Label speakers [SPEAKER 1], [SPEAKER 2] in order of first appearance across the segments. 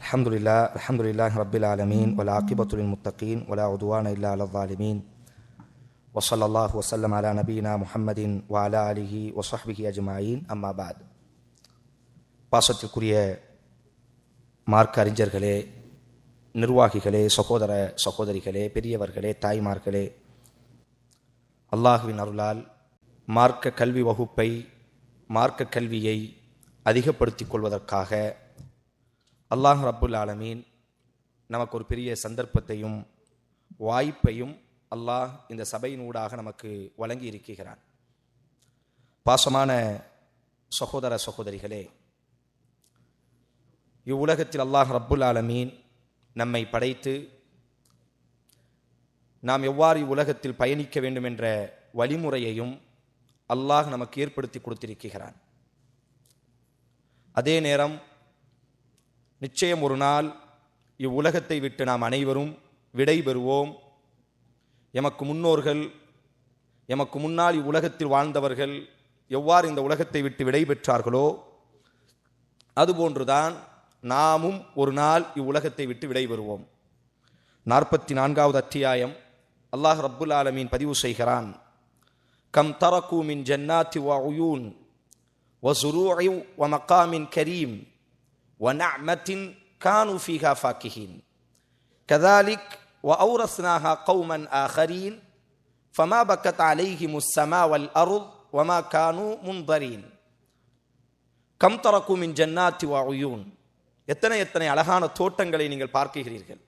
[SPEAKER 1] அல்ஹம்துலில்லாஹி ரப்பில் ஆலமீன் வல் ஆகிபத்து லில் முத்தகீன் வலா உதுவான இல்லா அலல் ஸாலிமீன் வஸல்லல்லாஹு வஸல்லம் அலா நபியினா முஹம்மதின் வ அலா ஆலிஹி வ ஸஹ்பிஹி அஜ்மஈன். அம்மா பாத். பாசத்திற்குரிய மார்க்க அறிஞர்களே, நிர்வாகிகளே, சகோதர சகோதரிகளே, பெரியவர்களே, தாய்மார்களே, அல்லாஹுவின் அருளால் மார்க்க கல்வி வகுப்பை, மார்க்க கல்வியை அதிகப்படுத்திக் கொள்வதற்காக அல்லாஹ் ரப்புல் ஆலமீன் நமக்கு ஒரு பெரிய சந்தர்ப்பத்தையும் வாய்ப்பையும் அல்லாஹ் இந்த சபையினூடாக நமக்கு வழங்கி இருக்கிறான். பாசமான சகோதர சகோதரிகளே, இவ்வுலகத்தில் அல்லாஹ் ரப்புல் ஆலமீன் நம்மை படைத்து நாம் எவ்வாறு இவ்வுலகத்தில் பயணிக்க வேண்டும் என்ற வழிமுறையையும் அல்லாஹ் நமக்கு ஏற்படுத்தி கொடுத்திருக்கிறான். அதே நேரம் நிச்சயம் ஒரு நாள் இவ்வுலகத்தை விட்டு நாம் அனைவரும் விடை பெறுவோம். எமக்கு முன்னோர்கள், எமக்கு முன்னால் இவ்வுலகத்தில் வாழ்ந்தவர்கள் எவ்வாறு இந்த உலகத்தை விட்டு விடை பெற்றார்களோ அதுபோன்றுதான் நாமும் ஒரு நாள் இவ்வுலகத்தை விட்டு விடை பெறுவோம். 44வது அத்தியாயம் அல்லாஹ் ரப்புல் ஆலமீன் பதிவு செய்கிறான். கம் தரகு மின் ஜன்னாத்தி வ உயூன் வ ஸுரூஇ வ மகாமின் கரீம் வ நஅமத்தின் கானு ஃபீஹா ஃபாக்கிஹீன் கதாலிக் வ அவ்ரஸ்னாஹா கௌமன் ஆகரீன் ஃபமா பக்கத் அலைஹிமுஸ் ஸமா வல் அர்த் வ மா கானு முன்தரீன். கம் தரகு மின் ஜன்னாத்தி வ உயூன். எத்தனை எத்தனை அழகான தோட்டங்களை நீங்கள் பார்க்கிறீர்கள்.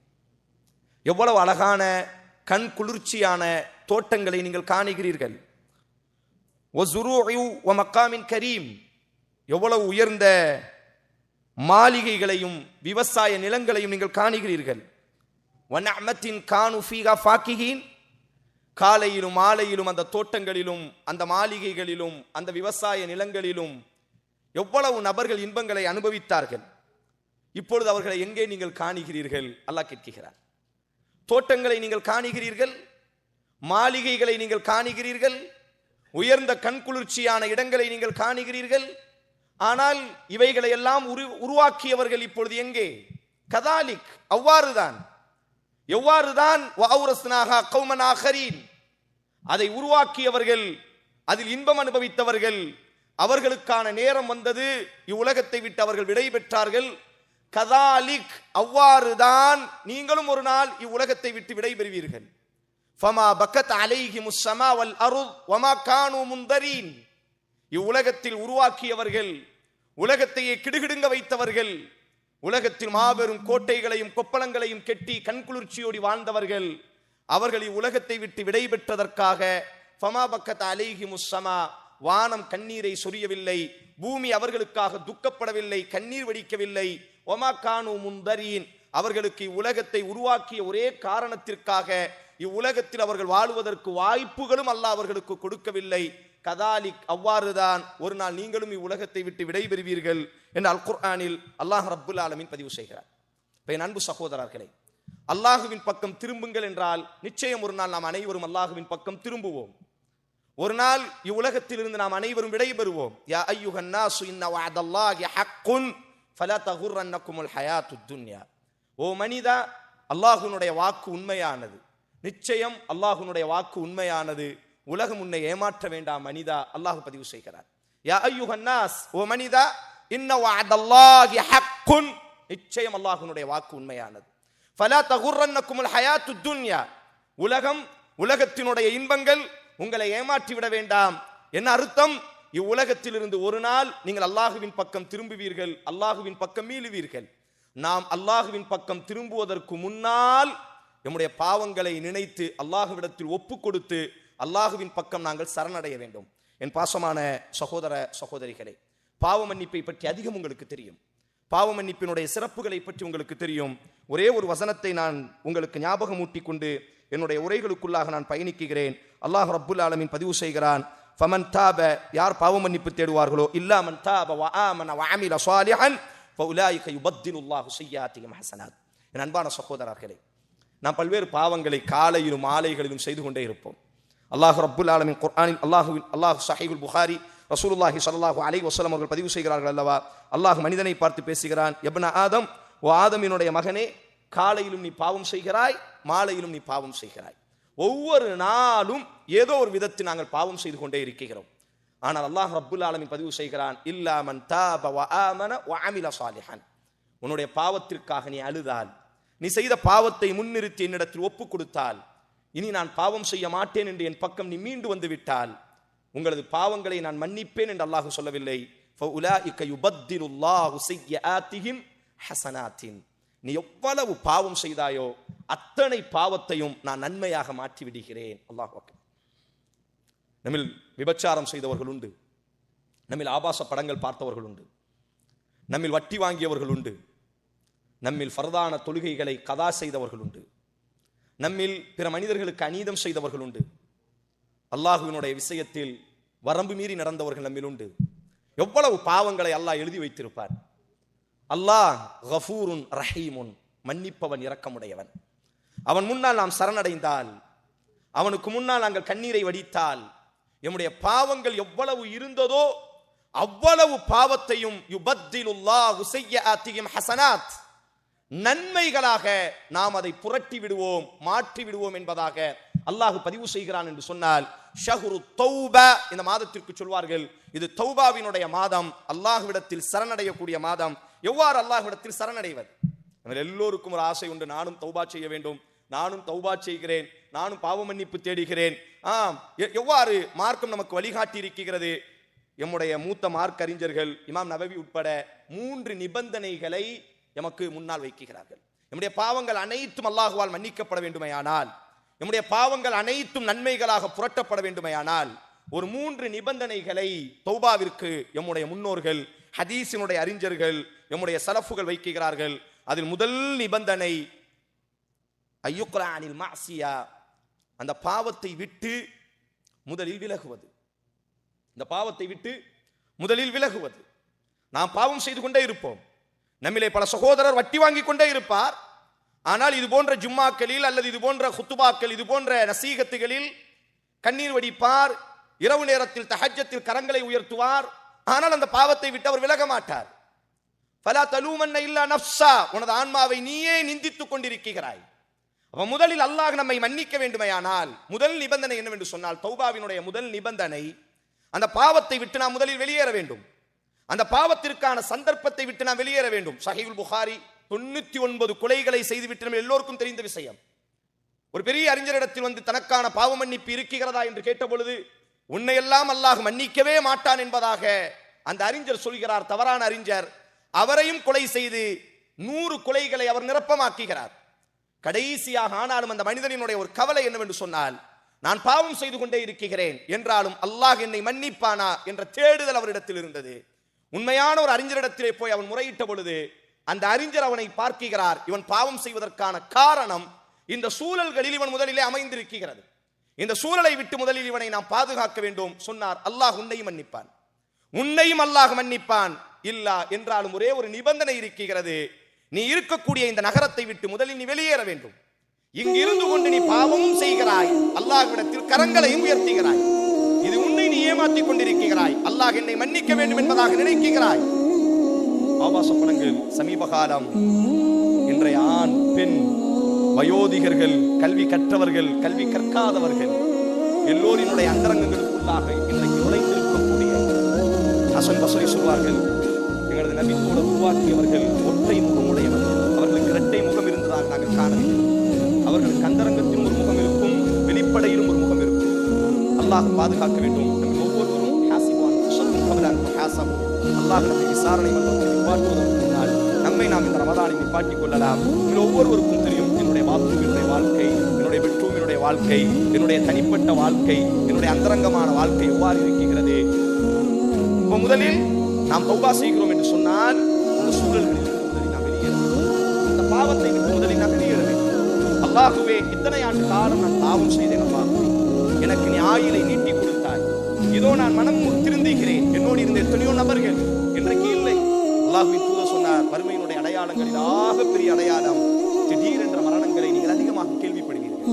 [SPEAKER 1] எவ்வளவு அழகான கண் குளிர்ச்சியான தோட்டங்களை நீங்கள் காணுகிறீர்கள். வஸுரூஇ வ மகாமின் கரீம். எவ்வளவு உயர்ந்த மாளிகைகளையும் விவசாய நிலங்களையும் நீங்கள் காணுகிறீர்கள். வ நஅமத்தின் கானு ஃபீஹா ஃபாக்கிஹீன். காலையிலும் மாலையிலும் அந்த தோட்டங்களிலும் அந்த மாளிகைகளிலும் அந்த விவசாய நிலங்களிலும் எவ்வளவு நபர்கள் இன்பங்களை அனுபவித்தார்கள். இப்பொழுது அவர்களை எங்கே நீங்கள் காணுகிறீர்கள்? அல்லாஹ் கேட்கிறார். தோட்டங்களை நீங்கள் காணுகிறீர்கள், மாளிகைகளை நீங்கள் காணுகிறீர்கள், உயர்ந்த கண்குளிர்ச்சியான இடங்களை நீங்கள் காணுகிறீர்கள். ஆனால் இவைகளை எல்லாம் உருவாக்கியவர்கள் இப்பொழுது எங்கே? கதாலிக், அவ்வாறுதான். எவ்வாறுதான்? வஅவ்ரஸ்னாஹா கௌமன் ஆகரீன். அதை உருவாக்கியவர்கள், அதில் இன்பம் அனுபவித்தவர்கள், அவர்களுக்கான நேரம் வந்தது, இவ்வுலகத்தை விட்டு அவர்கள் விடை பெற்றார்கள். கதாலிக், அவ்வாறுதான் நீங்களும் ஒரு நாள் இவ்வுலகத்தை விட்டு விடை பெறுவீர்கள். ஃபமா பக்கத் அலைஹிமுஸ் ஸமா வல் அர்த் வ மா கானு முன்தரீன். இவ்வுலகத்தில் உருவாக்கியவர்கள், உலகத்தையே கிடுகிடுங்க வைத்தவர்கள், உலகத்தில் மாபெரும் கோட்டைகளையும் கொப்பளங்களையும் கெட்டி கண்குளிர்ச்சியோடி வாழ்ந்தவர்கள், அவர்கள் இவ்வுலகத்தை விட்டு விடை பெற்றதற்காக ஃபமா பக்கத் அலைஹிமுஸ் ஸமா, வானம் கண்ணீரை சொரியவில்லை, பூமி அவர்களுக்காக துக்கப்படவில்லை, கண்ணீர் வடிக்கவில்லை. ஒமா கானு முன்தரீன். அவர்களுக்கு இவ்வுலகத்தை உருவாக்கிய ஒரே காரணத்திற்காக இவ்வுலகத்தில் அவர்கள் வாழுவதற்கு வாய்ப்புகளும் அல்லாஹ் அவர்களுக்கு கொடுக்கவில்லை. கதாலிக், அவ்வாறுதான் ஒரு நாள் நீங்களும் இவ்வுலகத்தை விட்டு விடைபெறுவீர்கள் என்று அல் குர்ஆனில் அல்லாஹ் ரப்புல் ஆலமீன் பதிவு செய்கிறார். என் அன்பு சகோதரர்களே, அல்லாஹுவின் பக்கம் திரும்புங்கள் என்றால் நிச்சயம் ஒரு நாள் நாம் அனைவரும் அல்லாஹுவின் பக்கம் திரும்புவோம். ஒரு நாள் இவ்வுலகத்தில் இருந்து நாம் அனைவரும் விடைபெறுவோம். யா அய்யுஹன் நாசு இன்ன வஅதல்லாஹி ஹக்குன் ஃபலா தகுர்ரன்னகுமுல் ஹயாத்துத் துன்யா. ஓ மனிதா, அல்லாஹ்வுடைய வாக்கு உண்மையானது. நிச்சயம் அல்லாஹ்வுடைய வாக்கு உண்மையானது. உலகம் உன்னை ஏமாற்ற வேண்டாம் மனிதா. அல்லாஹ் பதிவு செய்கிறார். யா அய்யுஹன் நாஸ், ஓ மனிதா, இன்ன வஅதல்லாஹி ஹக்குன். நிச்சயம் அல்லாஹ்வுடைய வாக்கு உண்மையானது. ஃபலா தகுர்ரன்னகுமுல் ஹயாத்துத் துன்யா. உலகத்தினுடைய இன்பங்கள் உங்களை ஏமாற்றி விட வேண்டாம். என்ன அர்த்தம்? இவ்வுலகத்தில் இருந்து ஒரு நாள் நீங்கள் அல்லாஹுவின் பக்கம் திரும்புவீர்கள், அல்லாஹுவின் பக்கம் மீளுவீர்கள். நாம் அல்லாஹுவின் பக்கம் திரும்புவதற்கு முன்னால் நம்முடைய பாவங்களை நினைத்து அல்லாஹுவிடத்தில் ஒப்பு கொடுத்து அல்லாஹுவின் பக்கம் நாங்கள் சரணடைய வேண்டும். என் பாசமான சகோதர சகோதரிகளே, பாவ மன்னிப்பை பற்றி அதிகம் உங்களுக்கு தெரியும். பாவ மன்னிப்பினுடைய சிறப்புகளை பற்றி உங்களுக்கு தெரியும். ஒரே ஒரு வசனத்தை நான் உங்களுக்கு ஞாபகமூட்டி கொண்டு என்னுடைய உரைகளுக்குள்ளாக நான் பயணிக்கிறேன். அல்லாஹ் ரப்புல் ஆலமீன் பதிவு செய்கிறான். ஃபமன் தாப, யார் பாவ மன்னிப்பு தேடுவார்களோ, இல்லா மன் தாப வ ஆமன வ அமில ஸாலிஹன் ஃபஉலாயிக யுபத்திலுல்லாஹு ஸய்யிஆத்திஹிம் ஹஸனாத். என் அன்பான சகோதரர்களே, நாம் பல்வேறு பாவங்களை காலையிலும் மாலைகளிலும் செய்து கொண்டே இருப்போம். அல்லாஹ் ரப்புல் ஆலமீன் குர்ஆனில் அல்லாஹ் ஸஹீஹுல் புகாரி ரசூலுல்லாஹி ஸல்லல்லாஹு அலைஹி வஸல்லம் அவர்கள் பதிவு செய்கிறார்கள் அல்லவா, அல்லாஹ் மனிதனை பார்த்து பேசுகிறான். இப்ன ஆதம் ஓ ஆதமினுடைய மகனே, காலையிலும் நீ பாவம் செய்கிறாய், மாலையிலும் நீ பாவம் செய்கிறாய். ஒவ்வொரு நாளும் ஏதோ ஒரு விதத்தில் நாங்கள் பாவம் செய்து கொண்டே இருக்கிறோம். ஆனால் அல்லாஹ் ரப்புல் ஆலமீன் பதிவு செய்கிறான், இல்லா மன் தாப வ ஆமன வ அமில சாலிஹன். உன்னுடைய பாவத்திற்காக நீ அழுதால், நீ செய்த பாவத்தை முன்னிறுத்தி என்னிடத்தில் ஒப்பு கொடுத்தால், இனி நான் பாவம் செய்ய மாட்டேன் என்று என் பக்கம் நீ மீண்டு வந்து விட்டால், உங்களது பாவங்களை நான் மன்னிப்பேன் என்று அல்லாஹ் சொல்லவில்லை. ஃபஉலாஇக யுபத்திலுல்லாஹு ஸய்யிஆத்திஹிம் ஹஸனாத்தின். நீ எவ்வளவு பாவம் செய்தாயோ அத்தனை பாவத்தையும் நான் நன்மையாக மாற்றி விடுகிறேன். அல்லாஹ் அக்பர். நம்மில் விபச்சாரம் செய்தவர்கள் உண்டு, நம்மில் ஆபாச படங்கள் பார்த்தவர்கள் உண்டு, நம்மில் வட்டி வாங்கியவர்கள் உண்டு, நம்மில் ஃபர்தான தொழுகைகளை கதா செய்தவர்கள் உண்டு, நம்மில் பிற மனிதர்களுக்கு அநீதம் செய்தவர்கள் உண்டு, அல்லாஹுவினுடைய விஷயத்தில் வரம்பு மீறி நடந்தவர்கள் நம்மில் உண்டு. எவ்வளவு பாவங்களை அல்லாஹ் எழுதி வைத்திருப்பார். அல்லாஹ் கஃபூருன் ரஹீமுன், மன்னிப்பவன் இரக்கமுடையவன். அவன் முன்னால் நாம் சரணடைந்தால், அவனுக்கு முன்னால் நாங்கள் கண்ணீரை வடித்தால், நம்முடைய பாவங்கள் எவ்வளவு இருந்ததோ அவ்வளவு பாவத்தையும் யுபத்திலுல்லாஹு ஸய்யிஆத்திஹிம் ஹஸனாத், நன்மைகளாக நாம் அதை புரட்டி விடுவோம், மாற்றி விடுவோம் என்பதாக அல்லாஹ் பதிவு செய்கிறான் என்று சொன்னால், ஷஹ்ரு தௌபா, இந்த மாதத்திற்கு சொல்வார்கள் இது தௌபாவினுடைய மாதம், அல்லாஹ்விடத்தில் சரணடையக்கூடிய மாதம். எவ்வாறு அல்லாஹ்விடத்தில் சரணடைவது? நம்ம எல்லோருக்கும் ஒரு ஆசை உண்டு, நானும் தௌபா செய்ய வேண்டும், நானும் தௌபா செய்கிறேன், நானும் பாவ மன்னிப்பு தேடுகிறேன். எவ்வாறு மார்க்கம் நமக்கு வழிகாட்டி இருக்கிறது? எம்முடைய மூத்த மார்க் அறிஞர்கள் இமாம் நவவி உட்பட 3 நிபந்தனைகளை எமக்கு முன்னால் வைக்கிறார்கள். நம்முடைய பாவங்கள் அனைத்தும் அல்லாஹுவால் மன்னிக்கப்பட வேண்டுமையானால், நம்முடைய பாவங்கள் அனைத்தும் நன்மைகளாக புரட்டப்பட வேண்டுமையானால், ஒரு 3 நிபந்தனைகளை தௌபாவிற்கு எம்முடைய முன்னோர்கள், ஹதீஸினுடைய அறிஞர்கள், எம்முடைய சலஃபுகள் வைக்கிறார்கள். அதில் முதல் நிபந்தனை ஐயுக்ரா அனில் மஅசியா, அந்த பாவத்தை விட்டு முதலில் விலகுவது. இந்த பாவத்தை விட்டு முதலில் விலகுவது. நாம் பாவம் செய்து கொண்டே இருப்போம். நம்மிலே பல சகோதரர் வட்டி வாங்கி கொண்டே இருப்பார். ஆனால் இது போன்ற ஜும்மாக்களில் அல்லது இது போன்ற குத்துபாக்கள், இது போன்ற நசீகத்துகளில் கண்ணீர் வடிப்பார், இரவு நேரத்தில் தஹஜ்ஜத்தில் கரங்களை உயர்த்துவார். ஆனால் அந்த பாவத்தை விட்டு அவர் விலக மாட்டார். ஃபலா தலூமன்ன இல்லா நஃப்ஸா, உனது ஆன்மாவை நீயே நிந்தித்துக் கொண்டிருக்கிறாய். அப்ப முதலில் அல்லாஹ் நம்மை மன்னிக்க வேண்டுமையானால் முதல் நிபந்தனை என்னவென்று சொன்னால், தௌபாவினுடைய முதல் நிபந்தனை, அந்த பாவத்தை விட்டு நாம் முதலில் வெளியேற வேண்டும். அந்த பாவத்திற்கான சந்தர்ப்பத்தை விட்டு நாம் வெளியேற வேண்டும். சஹீஹுல் புகாரி 99 கொலைகளை செய்துவிட்டு நம்ம எல்லோருக்கும் தெரிந்த விஷயம். ஒரு பெரிய அறிஞரிடத்தில் வந்து தனக்கான பாவ மன்னிப்பு இருக்கிறதா என்று கேட்ட பொழுது, உன்னையெல்லாம் அல்லாஹ் மன்னிக்கவே மாட்டான் என்பதாக அந்த அறிஞர் சொல்கிறார். தவறான அறிஞர். அவரையும் கொலை செய்து 100 கொலைகளை அவர் நிரப்பமாக்குகிறார். கடைசியாக ஆனாலும் அந்த மனிதனினுடைய ஒரு கவலை என்னவென்று சொன்னால், நான் பாவம் செய்து கொண்டே இருக்கிறேன் என்றாலும் அல்லாஹ் என்னை மன்னிப்பானா என்ற தேடுதல் அவரிடத்தில் இருந்தது. உண்மையான ஒரு அறிஞரிடத்திலே போய் அவன் முறையிட்ட பொழுது அந்த அறிஞர் அவனை பார்க்கிறார். இவன் பாவம் செய்வதற்கான காரணம் இந்த சூழல்களில் இவன் முதலிலே அமைந்திருக்கிறது. இந்த சூழலை விட்டு முதலில் இவனை நாம் பாதுகாக்க வேண்டும். சொன்னார், அல்லாஹ் உன்னையும் மன்னிப்பான், உன்னையும் அல்லாஹ் மன்னிப்பான். இல்லா என்றாலும் ஒரே ஒரு நிபந்தனை இருக்கிறது. நீ இருக்கக்கூடிய இந்த நகரத்தை விட்டு முதலில் நீ வெளியேற வேண்டும். இங்கு இருந்து கொண்டு நீ பாவமும் செய்கிறாய், அல்லாஹ்விடத்தில் கரங்களையும் உயர்த்துகிறாய். இது உன்னை நீ ஏமாற்றிக் கொண்டிருக்கிறாய். அல்லாஹ் என்னை மன்னிக்க வேண்டும் என்பதாக நினைக்கிறாய். ஆபாச படங்கள் சமீப காலம் இன்றைய ஆண் பெண் வயோதிகர்கள், கல்வி கற்றவர்கள், கல்வி கற்காதவர்கள் எல்லோரினுடைய அந்தரங்கங்களுக்குள்ளாக இன்றைக்கு நுழைந்திருக்கக்கூடிய ஹசன் பஸ்ரி சொல்வார்கள், எங்களது நபி கூட உருவாக்கியவர்கள் ஒற்றை முகமுடையவர்கள். அவர்களுக்கு இரட்டை முகம் இருந்ததாக நாங்கள் காணவில்லை. அவர்களுக்கு அந்தரங்கத்திலும் ஒரு முகம் இருக்கும், வெளிப்படையிலும் ஒரு முகம் இருக்கும். அல்லாஹ் பாதுகாக்க வேண்டும். நம்ம ஒவ்வொருவரும் அல்லாஹ் நம்மை விசாரணை மன்றத்தில் நிப்பாட்டுவதற்கு முன்னால் நம்மை நாம் இந்த ரமதானில் நிப்பாட்டிக் கொள்ளலாம். ஒவ்வொருவருக்கும் தெரியும், என்னுடைய என்னுடைய வாழ்க்கை, என்னுடைய பெட்ரூம், என்னுடைய வாழ்க்கை, என்னுடைய தனிப்பட்ட வாழ்க்கை, என்னுடைய அந்தரங்கமான வாழ்க்கை எவ்வாறு இருக்கிறது. இப்போ முதலில் நாம் தௌபா செய்கிறோம் என்று சொன்னால் அந்த சூழல்களில் முதலில் நாம் வெளியேற வேண்டும். அந்த பாவத்தை விட்டு முதலில் நாம் வெளியேற வேண்டும். அல்லாஹுவே, இத்தனை ஆண்டு காலம் நான் பாவம் செய்தேன், அல்லாஹுவே எனக்கு நீ ஆயுளை நீட்டி கொடுத்தாய். இதோ நான் மனம் திருந்துகிறேன். என்னோடு இருந்த எத்தனையோ நபர்கள் இன்றைக்கு இல்லை. அல்லாஹ்வின் தூதர் சொன்னார், மறுமையினுடைய அடையாளங்களில் ஆக பெரிய அடையாளம் திடீரென்ற மரணங்களை நீங்கள் அதிகமாக கேள்விப்படுவீர்கள்.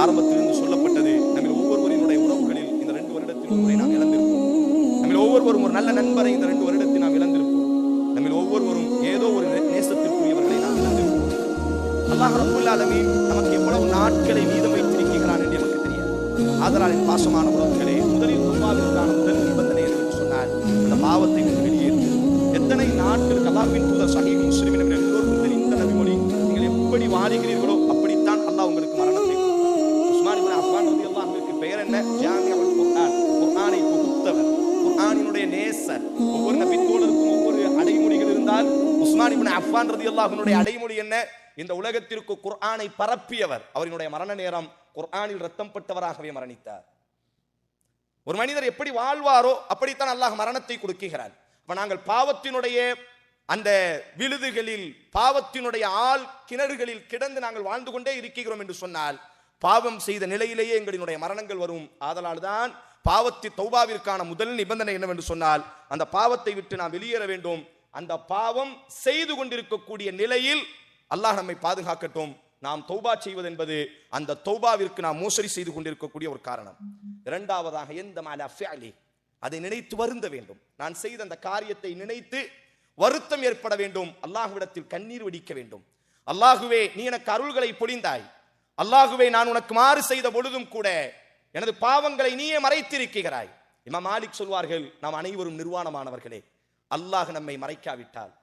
[SPEAKER 1] ஆரம்பத்திலிருந்து சொல்லப்பட்டது, நம்ம ஒவ்வொருவரினுடைய உறவுகளில் இந்த 2 வருடத்தில் ஒருவரை நாம் இழந்திருப்போம். நம்ம ஒவ்வொருவரும் ஒரு நல்ல நண்பரை இந்த 2 வருடத்தில் நாம் இழந்திருப்போம். நம்ம ஒவ்வொருவரும் ஏதோ ஒரு நேசத்திற்குரியவர்களை அல்லாஹ் ரப்பல் ஆலமீன் நமக்கு எவ்வளவு நாட்களை மீதம் வைத்திருக்கிறான் என்று நமக்கு தெரியாது. ஆதலால் என் பாசமான உறவுகளே, முதலில் தௌபாவிற்கான முதல் நிபந்தனை என்று சொன்னால் அந்த பாவத்தை வெளியேறு. எத்தனை நாட்களுக்கு அல்லாஹ்வின் தூதர் ஸஹீஹ் முஸ்லிமின் எல்லோருக்கும் தெரியும் இந்த நபிமொழி, நீங்கள் எப்படி வாழுகிறீர்களோ அப்படித்தான் அல்லாஹ் உங்களுக்கு மரணத்தை கொடுப்பார். உஸ்மான் இப்னு அஃபான் ரலியல்லாஹு அன்ஹுவுக்கு பெயர் என்ன? ஜாமிஉல் குர்ஆன், குர்ஆனை தொகுத்தவர், குர்ஆனினுடைய நேசர். ஒவ்வொரு நபி தோழருக்கும் ஒவ்வொரு அடைமொழிகள் இருந்தால் உஸ்மான் இப்னு அஃபான் ரலியல்லாஹு அன்ஹுவுடைய அடைமொழி என்ன? இந்த உலகத்திற்கு குர்ஆனை பரப்பியவர். அவருடைய மரண நேரம் குர்ஆனில் ரத்தம் பட்டவராகவே மரணித்தார். ஒரு மனிதர் எப்படி வாழ்வாரோ அப்படித்தான் அல்லாஹ் மரணத்தை கொடுக்கிறார். அப்ப நாங்கள் பாவத்தினுடைய அந்த விழுதுகளில், பாவத்தினுடைய ஆள் கிணறுகளில் கிடந்து நாங்கள் வாழ்ந்து கொண்டே இருக்கிறோம் என்று சொன்னால் பாவம் செய்த நிலையிலேயே எங்களினுடைய மரணங்கள் வரும். ஆதலால் தான் பாவத்தை தௌபாவிற்கான முதல் நிபந்தனை என்னவென்று சொன்னால் அந்த பாவத்தை விட்டு நாம் வெளியேற வேண்டும். அந்த பாவம் செய்து கொண்டிருக்கக்கூடிய நிலையில் அல்லாஹ் நம்மை பாதுகாக்கட்டும். நாம் தௌபா செய்வது என்பது அந்த தௌபாவிற்கு நாம் மோசடி செய்து கொண்டிருக்கக்கூடிய ஒரு காரணம். இரண்டாவதாக எந்த மாலா ஃபிஅலி, அதை நினைத்து வருந்த வேண்டும். நான் செய்த அந்த காரியத்தை நினைத்து வருத்தம் ஏற்பட வேண்டும். அல்லாஹ்விடத்தில் கண்ணீர் வடிக்க வேண்டும். அல்லாஹுவே, நீ எனக்கு அருள்களை பொழிந்தாய். அல்லாஹுவே, நான் உனக்கு மாறு செய்த பொழுதும் கூட எனது பாவங்களை நீயே மறைத்திருக்கிறாய். இமாம் மாலிக் சொல்வார்கள், நாம் அனைவரும் நிர்வாணமானவர்களே. அல்லாஹ் நம்மை மறைக்காவிட்டால்,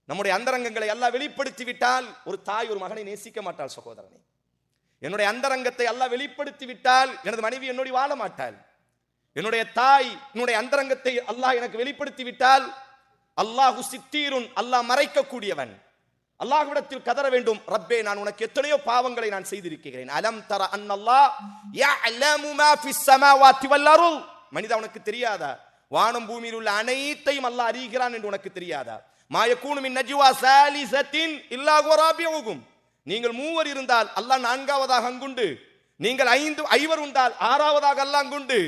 [SPEAKER 1] நம்முடைய அந்தரங்கங்களை அல்லாஹ் வெளிப்படுத்தி விட்டால், ஒரு தாய் ஒரு மகனை நேசிக்க மாட்டாள் சகோதரனே. என்னுடைய அந்தரங்கத்தை அல்லாஹ் வெளிப்படுத்தி விட்டால் எனது மனைவி என்னோடு வாழ மாட்டாள். என்னுடைய தாய் என்னுடைய அந்தரங்கத்தை அல்லாஹ் எனக்கு வெளிப்படுத்தி விட்டால், அல்லாஹு சித்தீருன், அல்லாஹ் மறைக்கக்கூடியவன். அல்லாஹ்விடத்தில் கதற வேண்டும், ரப்பே, நான் உனக்கு எத்தனையோ பாவங்களை நான் செய்திருக்கிறேன். அலம் தர அன்னல்லாஹ் யஅலமு மா ஃபிஸ் ஸமாவாதி வல் அர்ض், மனிதா, உனக்கு தெரியாதா வானம் பூமியில் உள்ள அனைத்தையும் அல்லாஹ் அறிகிறான் என்று உனக்கு தெரியாதா? மா யகூனு மின் நஜ்வா ஸாலிஸத்தின் இல்லா ஹுவ ராபிஉகும், நீங்கள் மூவர் இருந்தால் அல்லாஹ் நான்காவதாக அங்குண்டு, நீங்கள் ஐவர் இருந்தால் ஆறாவதாக அல்லாஹ் அங்குண்டு.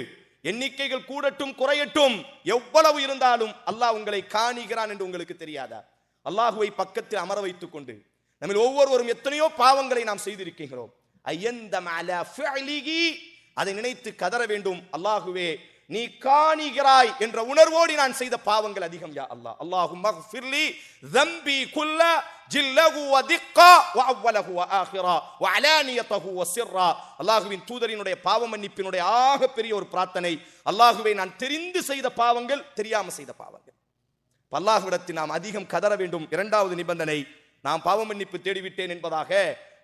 [SPEAKER 1] எண்ணிக்கைகள் கூடட்டும் குறையட்டும், எவ்வளவு இருந்தாலும் அல்லாஹ் உங்களை காணுகிறான் என்று உங்களுக்கு தெரியாதா? அல்லாஹுவை பக்கத்தில் அமர வைத்துக் கொண்டு நம்ம ஒவ்வொருவரும் எத்தனையோ பாவங்களை நாம் செய்திருக்கிறோம். அதை நினைத்து கதற வேண்டும், அல்லாஹுவே, நீ காணுகிறாய் என்ற உணர்வோடு நான் செய்த பாவங்கள் அதிகம் யா அல்லாஹ். அல்லாஹும்ம ஃபிர்லி ذنبي குல்ல ஜில்லஹு வ திக்கா வ அவ்வலஹு வ ஆகிரா வ அலானியதஹு வ சிர்ரா. அல்லாஹ்வின் தூதரினுடைய பாவ மன்னிப்பினுடைய ஆகப்பெரிய ஒரு பிரார்த்தனை, அல்லாஹுவே, நான் தெரிந்து செய்த பாவங்கள், தெரியாம செய்த பாவங்கள். அல்லாஹ்விடத்தில் நாம் அதிகம் கதற வேண்டும். இரண்டாவது நிபந்தனை, நாம் பாவ மன்னிப்பு தேடிவிட்டேன் என்பதாக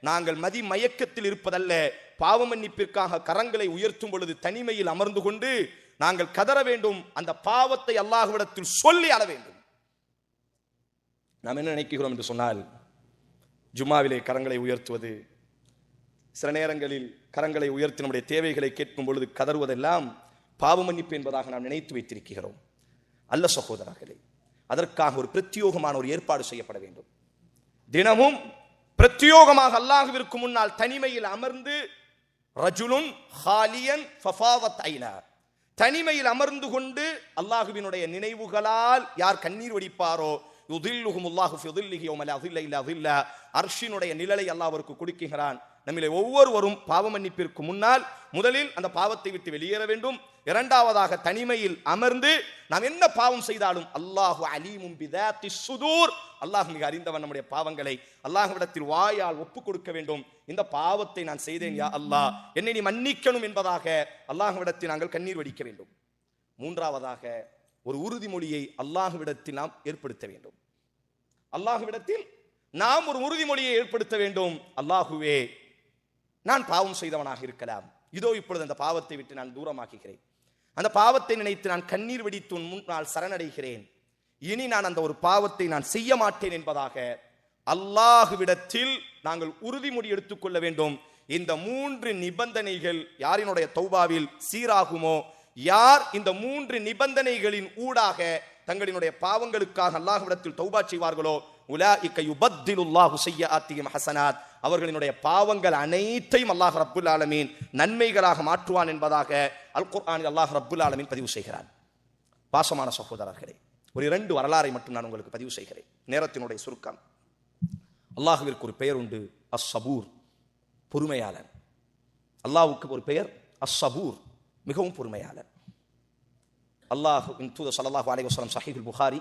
[SPEAKER 1] நாங்கள் மதி மயக்கத்தில் இருப்பதல்ல. பாவ மன்னிப்பிற்காக கரங்களை உயர்த்தும் பொழுது தனிமையில் அமர்ந்து கொண்டு நாங்கள் கதற வேண்டும். அந்த பாவத்தை அல்லாஹ்விடத்தில் சொல்லி அழ வேண்டும். நாம் என்ன நினைக்கிறோம் என்று சொன்னால், ஜும்மாவிலே கரங்களை உயர்த்துவது, சில நேரங்களில் கரங்களை உயர்த்தி நம்முடைய தேவைகளை கேட்கும் பொழுது கதறுவதெல்லாம் பாவ மன்னிப்பு என்பதாக நாம் நினைத்து வைத்திருக்கிறோம். அல்ல சகோதரர்களே, அதற்காக ஒரு பிரத்யோகமான ஒரு ஏற்பாடு செய்யப்பட வேண்டும். தினமும் பிரத்யோகமாக அல்லாஹ்விற்கு முன்னால் தனிமையில் அமர்ந்து, ரஜுலுன் ஹாலியன் ஃபஃபாவத் ஐனா, தனிமையில் அமர்ந்து கொண்டு அல்லாஹ்வினுடைய நினைவுகளால் யார் கண்ணீர் வடிப்பாரோ, யுதில்லுஹுமுல்லாஹு ஃபி ظில்லிஹி யௌம லா ظில்ல இல்லா ظில்ல, அர்ஷினுடைய நிழலை அல்லாஹ் அவருக்கு கொடுக்கிறான். நம்மிலே ஒவ்வொருவரும் பாவ மன்னிப்பிற்கு முன்னால் முதலில் அந்த பாவத்தை விட்டு வெளியேற வேண்டும். இரண்டாவதாக தனிமையில் அமர்ந்து நாம் என்ன பாவம் செய்தாலும் அல்லாஹு அலீமும் பிதாத்தி சுதூர், அல்லாஹ் மிக அறிந்தவன், நம்முடைய பாவங்களை அல்லாஹ்விடத்தில் வாயால் ஒப்புக் கொடுக்க வேண்டும். இந்த பாவத்தை நான் செய்தேன் யா அல்லாஹ், என்னை நீ மன்னிக்கணும் என்பதாக அல்லாஹ்விடத்தில் நாங்கள் கண்ணீர் வடிக்க வேண்டும். மூன்றாவதாக ஒரு உறுதிமொழியை அல்லாஹ்விடத்தில் நாம் ஏற்படுத்த வேண்டும். அல்லாஹ்விடத்தில் நாம் ஒரு உறுதிமொழியை ஏற்படுத்த வேண்டும். அல்லாஹுவே, நான் பாவம் செய்தவனாக இருக்கலாம், இதோ இப்பொழுது அந்த பாவத்தை விட்டு நான் தூரமாக்குகிறேன். அந்த பாவத்தை நினைத்து நான் கண்ணீர் வெடித்து உன் முன்னால் சரணடைகிறேன். இனி நான் அந்த ஒரு பாவத்தை நான் செய்ய மாட்டேன் என்பதாக அல்லாஹ்விடத்தில் நாங்கள் உறுதிமொழி எடுத்துக்கொள்ள வேண்டும். இந்த மூன்று நிபந்தனைகள் யாரினுடைய தௌபாவில் சீராகுமோ, யார் இந்த மூன்று நிபந்தனைகளின் ஊடாக தங்களினுடைய பாவங்களுக்காக அல்லாஹ்விடத்தில் தௌபா செய்வார்களோ, உலாயிக யுபத்திலுல்லாஹு ஸய்யிஆத்திஹிம் ஹஸனாத், அவர்களினுடைய பாவங்கள் அனைத்தையும் அல்லாஹ் ரப்புல் ஆலமீன் நன்மைகளாக மாற்றுவான் என்பதாக அல் குர்ஆனில் அல்லாஹ் ரப்புல் ஆலமீன் பதிவு செய்கிறான். பாசமான சகோதரர்களே, ஒரு 2 வரலாறை மட்டும் நான் உங்களுக்கு பதிவு செய்கிறேன், நேரத்தினுடைய சுருக்கம். அல்லாஹ்விற்கு ஒரு பெயர் உண்டு, அஸ்-சபூர், பொறுமையாளன். அல்லாஹ்வுக்கு ஒரு பெயர் அஸ்-சபூர், மிகவும் பொறுமையாளன். அல்லாஹ்வின் தூதர் ஸல்லல்லாஹு அலைஹி வஸல்லம் ஸஹீஹுல் புகாரி,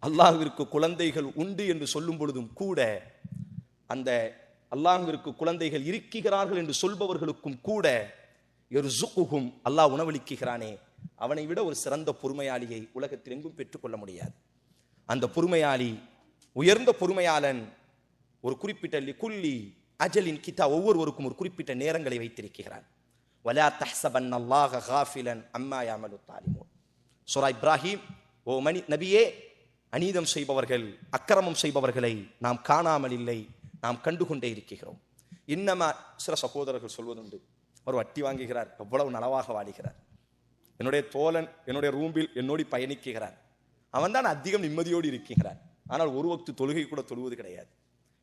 [SPEAKER 1] அல்லாஹ்விற்கு குழந்தைகள் உண்டு என்று சொல்லும் பொழுதும் கூட அந்த அல்லாஹ்விற்கு குழந்தைகள் இருக்கிறார்கள் என்று சொல்பவர்களுக்கும் கூட யர்சுகுஹும், அல்லாஹ் உணவளிக்கிறானே, அவனை விட ஒரு சிறந்த பொறுமையாளியை உலகத்தில் எங்கும் பெற்றுக்கொள்ள முடியாது. அந்த பொறுமையாளி, உயர்ந்த பொறுமையாளன், ஒரு குறிப்பிட்ட லிகுல்லி அஜலின் கிதா, ஒவ்வொருவருக்கும் ஒரு குறிப்பிட்ட நேரங்களை வைத்திருக்கிறான். வலா தஹ்சபன்னல்லாஹ காஃபிலன் அம்மா யஅமலு தாலிமூன். சூரா இப்ராஹிம். ஓ நபியே, அநீதம் செய்பவர்கள், அக்கிரமம் செய்பவர்களை நாம் காணாமல் இல்லை, நாம் கண்டுகொண்டே இருக்கிறோம். இன்னமா சில சகோதரர்கள் சொல்வதுண்டு, ஒரு வட்டி வாங்குகிறார், எவ்வளவு நலவாக வாழுகிறார், என்னுடைய தோழன் என்னுடைய ரூம்பில் என்னோடு பயணிக்கிறார், அவன் தான் அதிகம் நிம்மதியோடு இருக்கிறார், ஆனால் ஒரு வக்து தொழுகை கூட தொழுவது கிடையாது,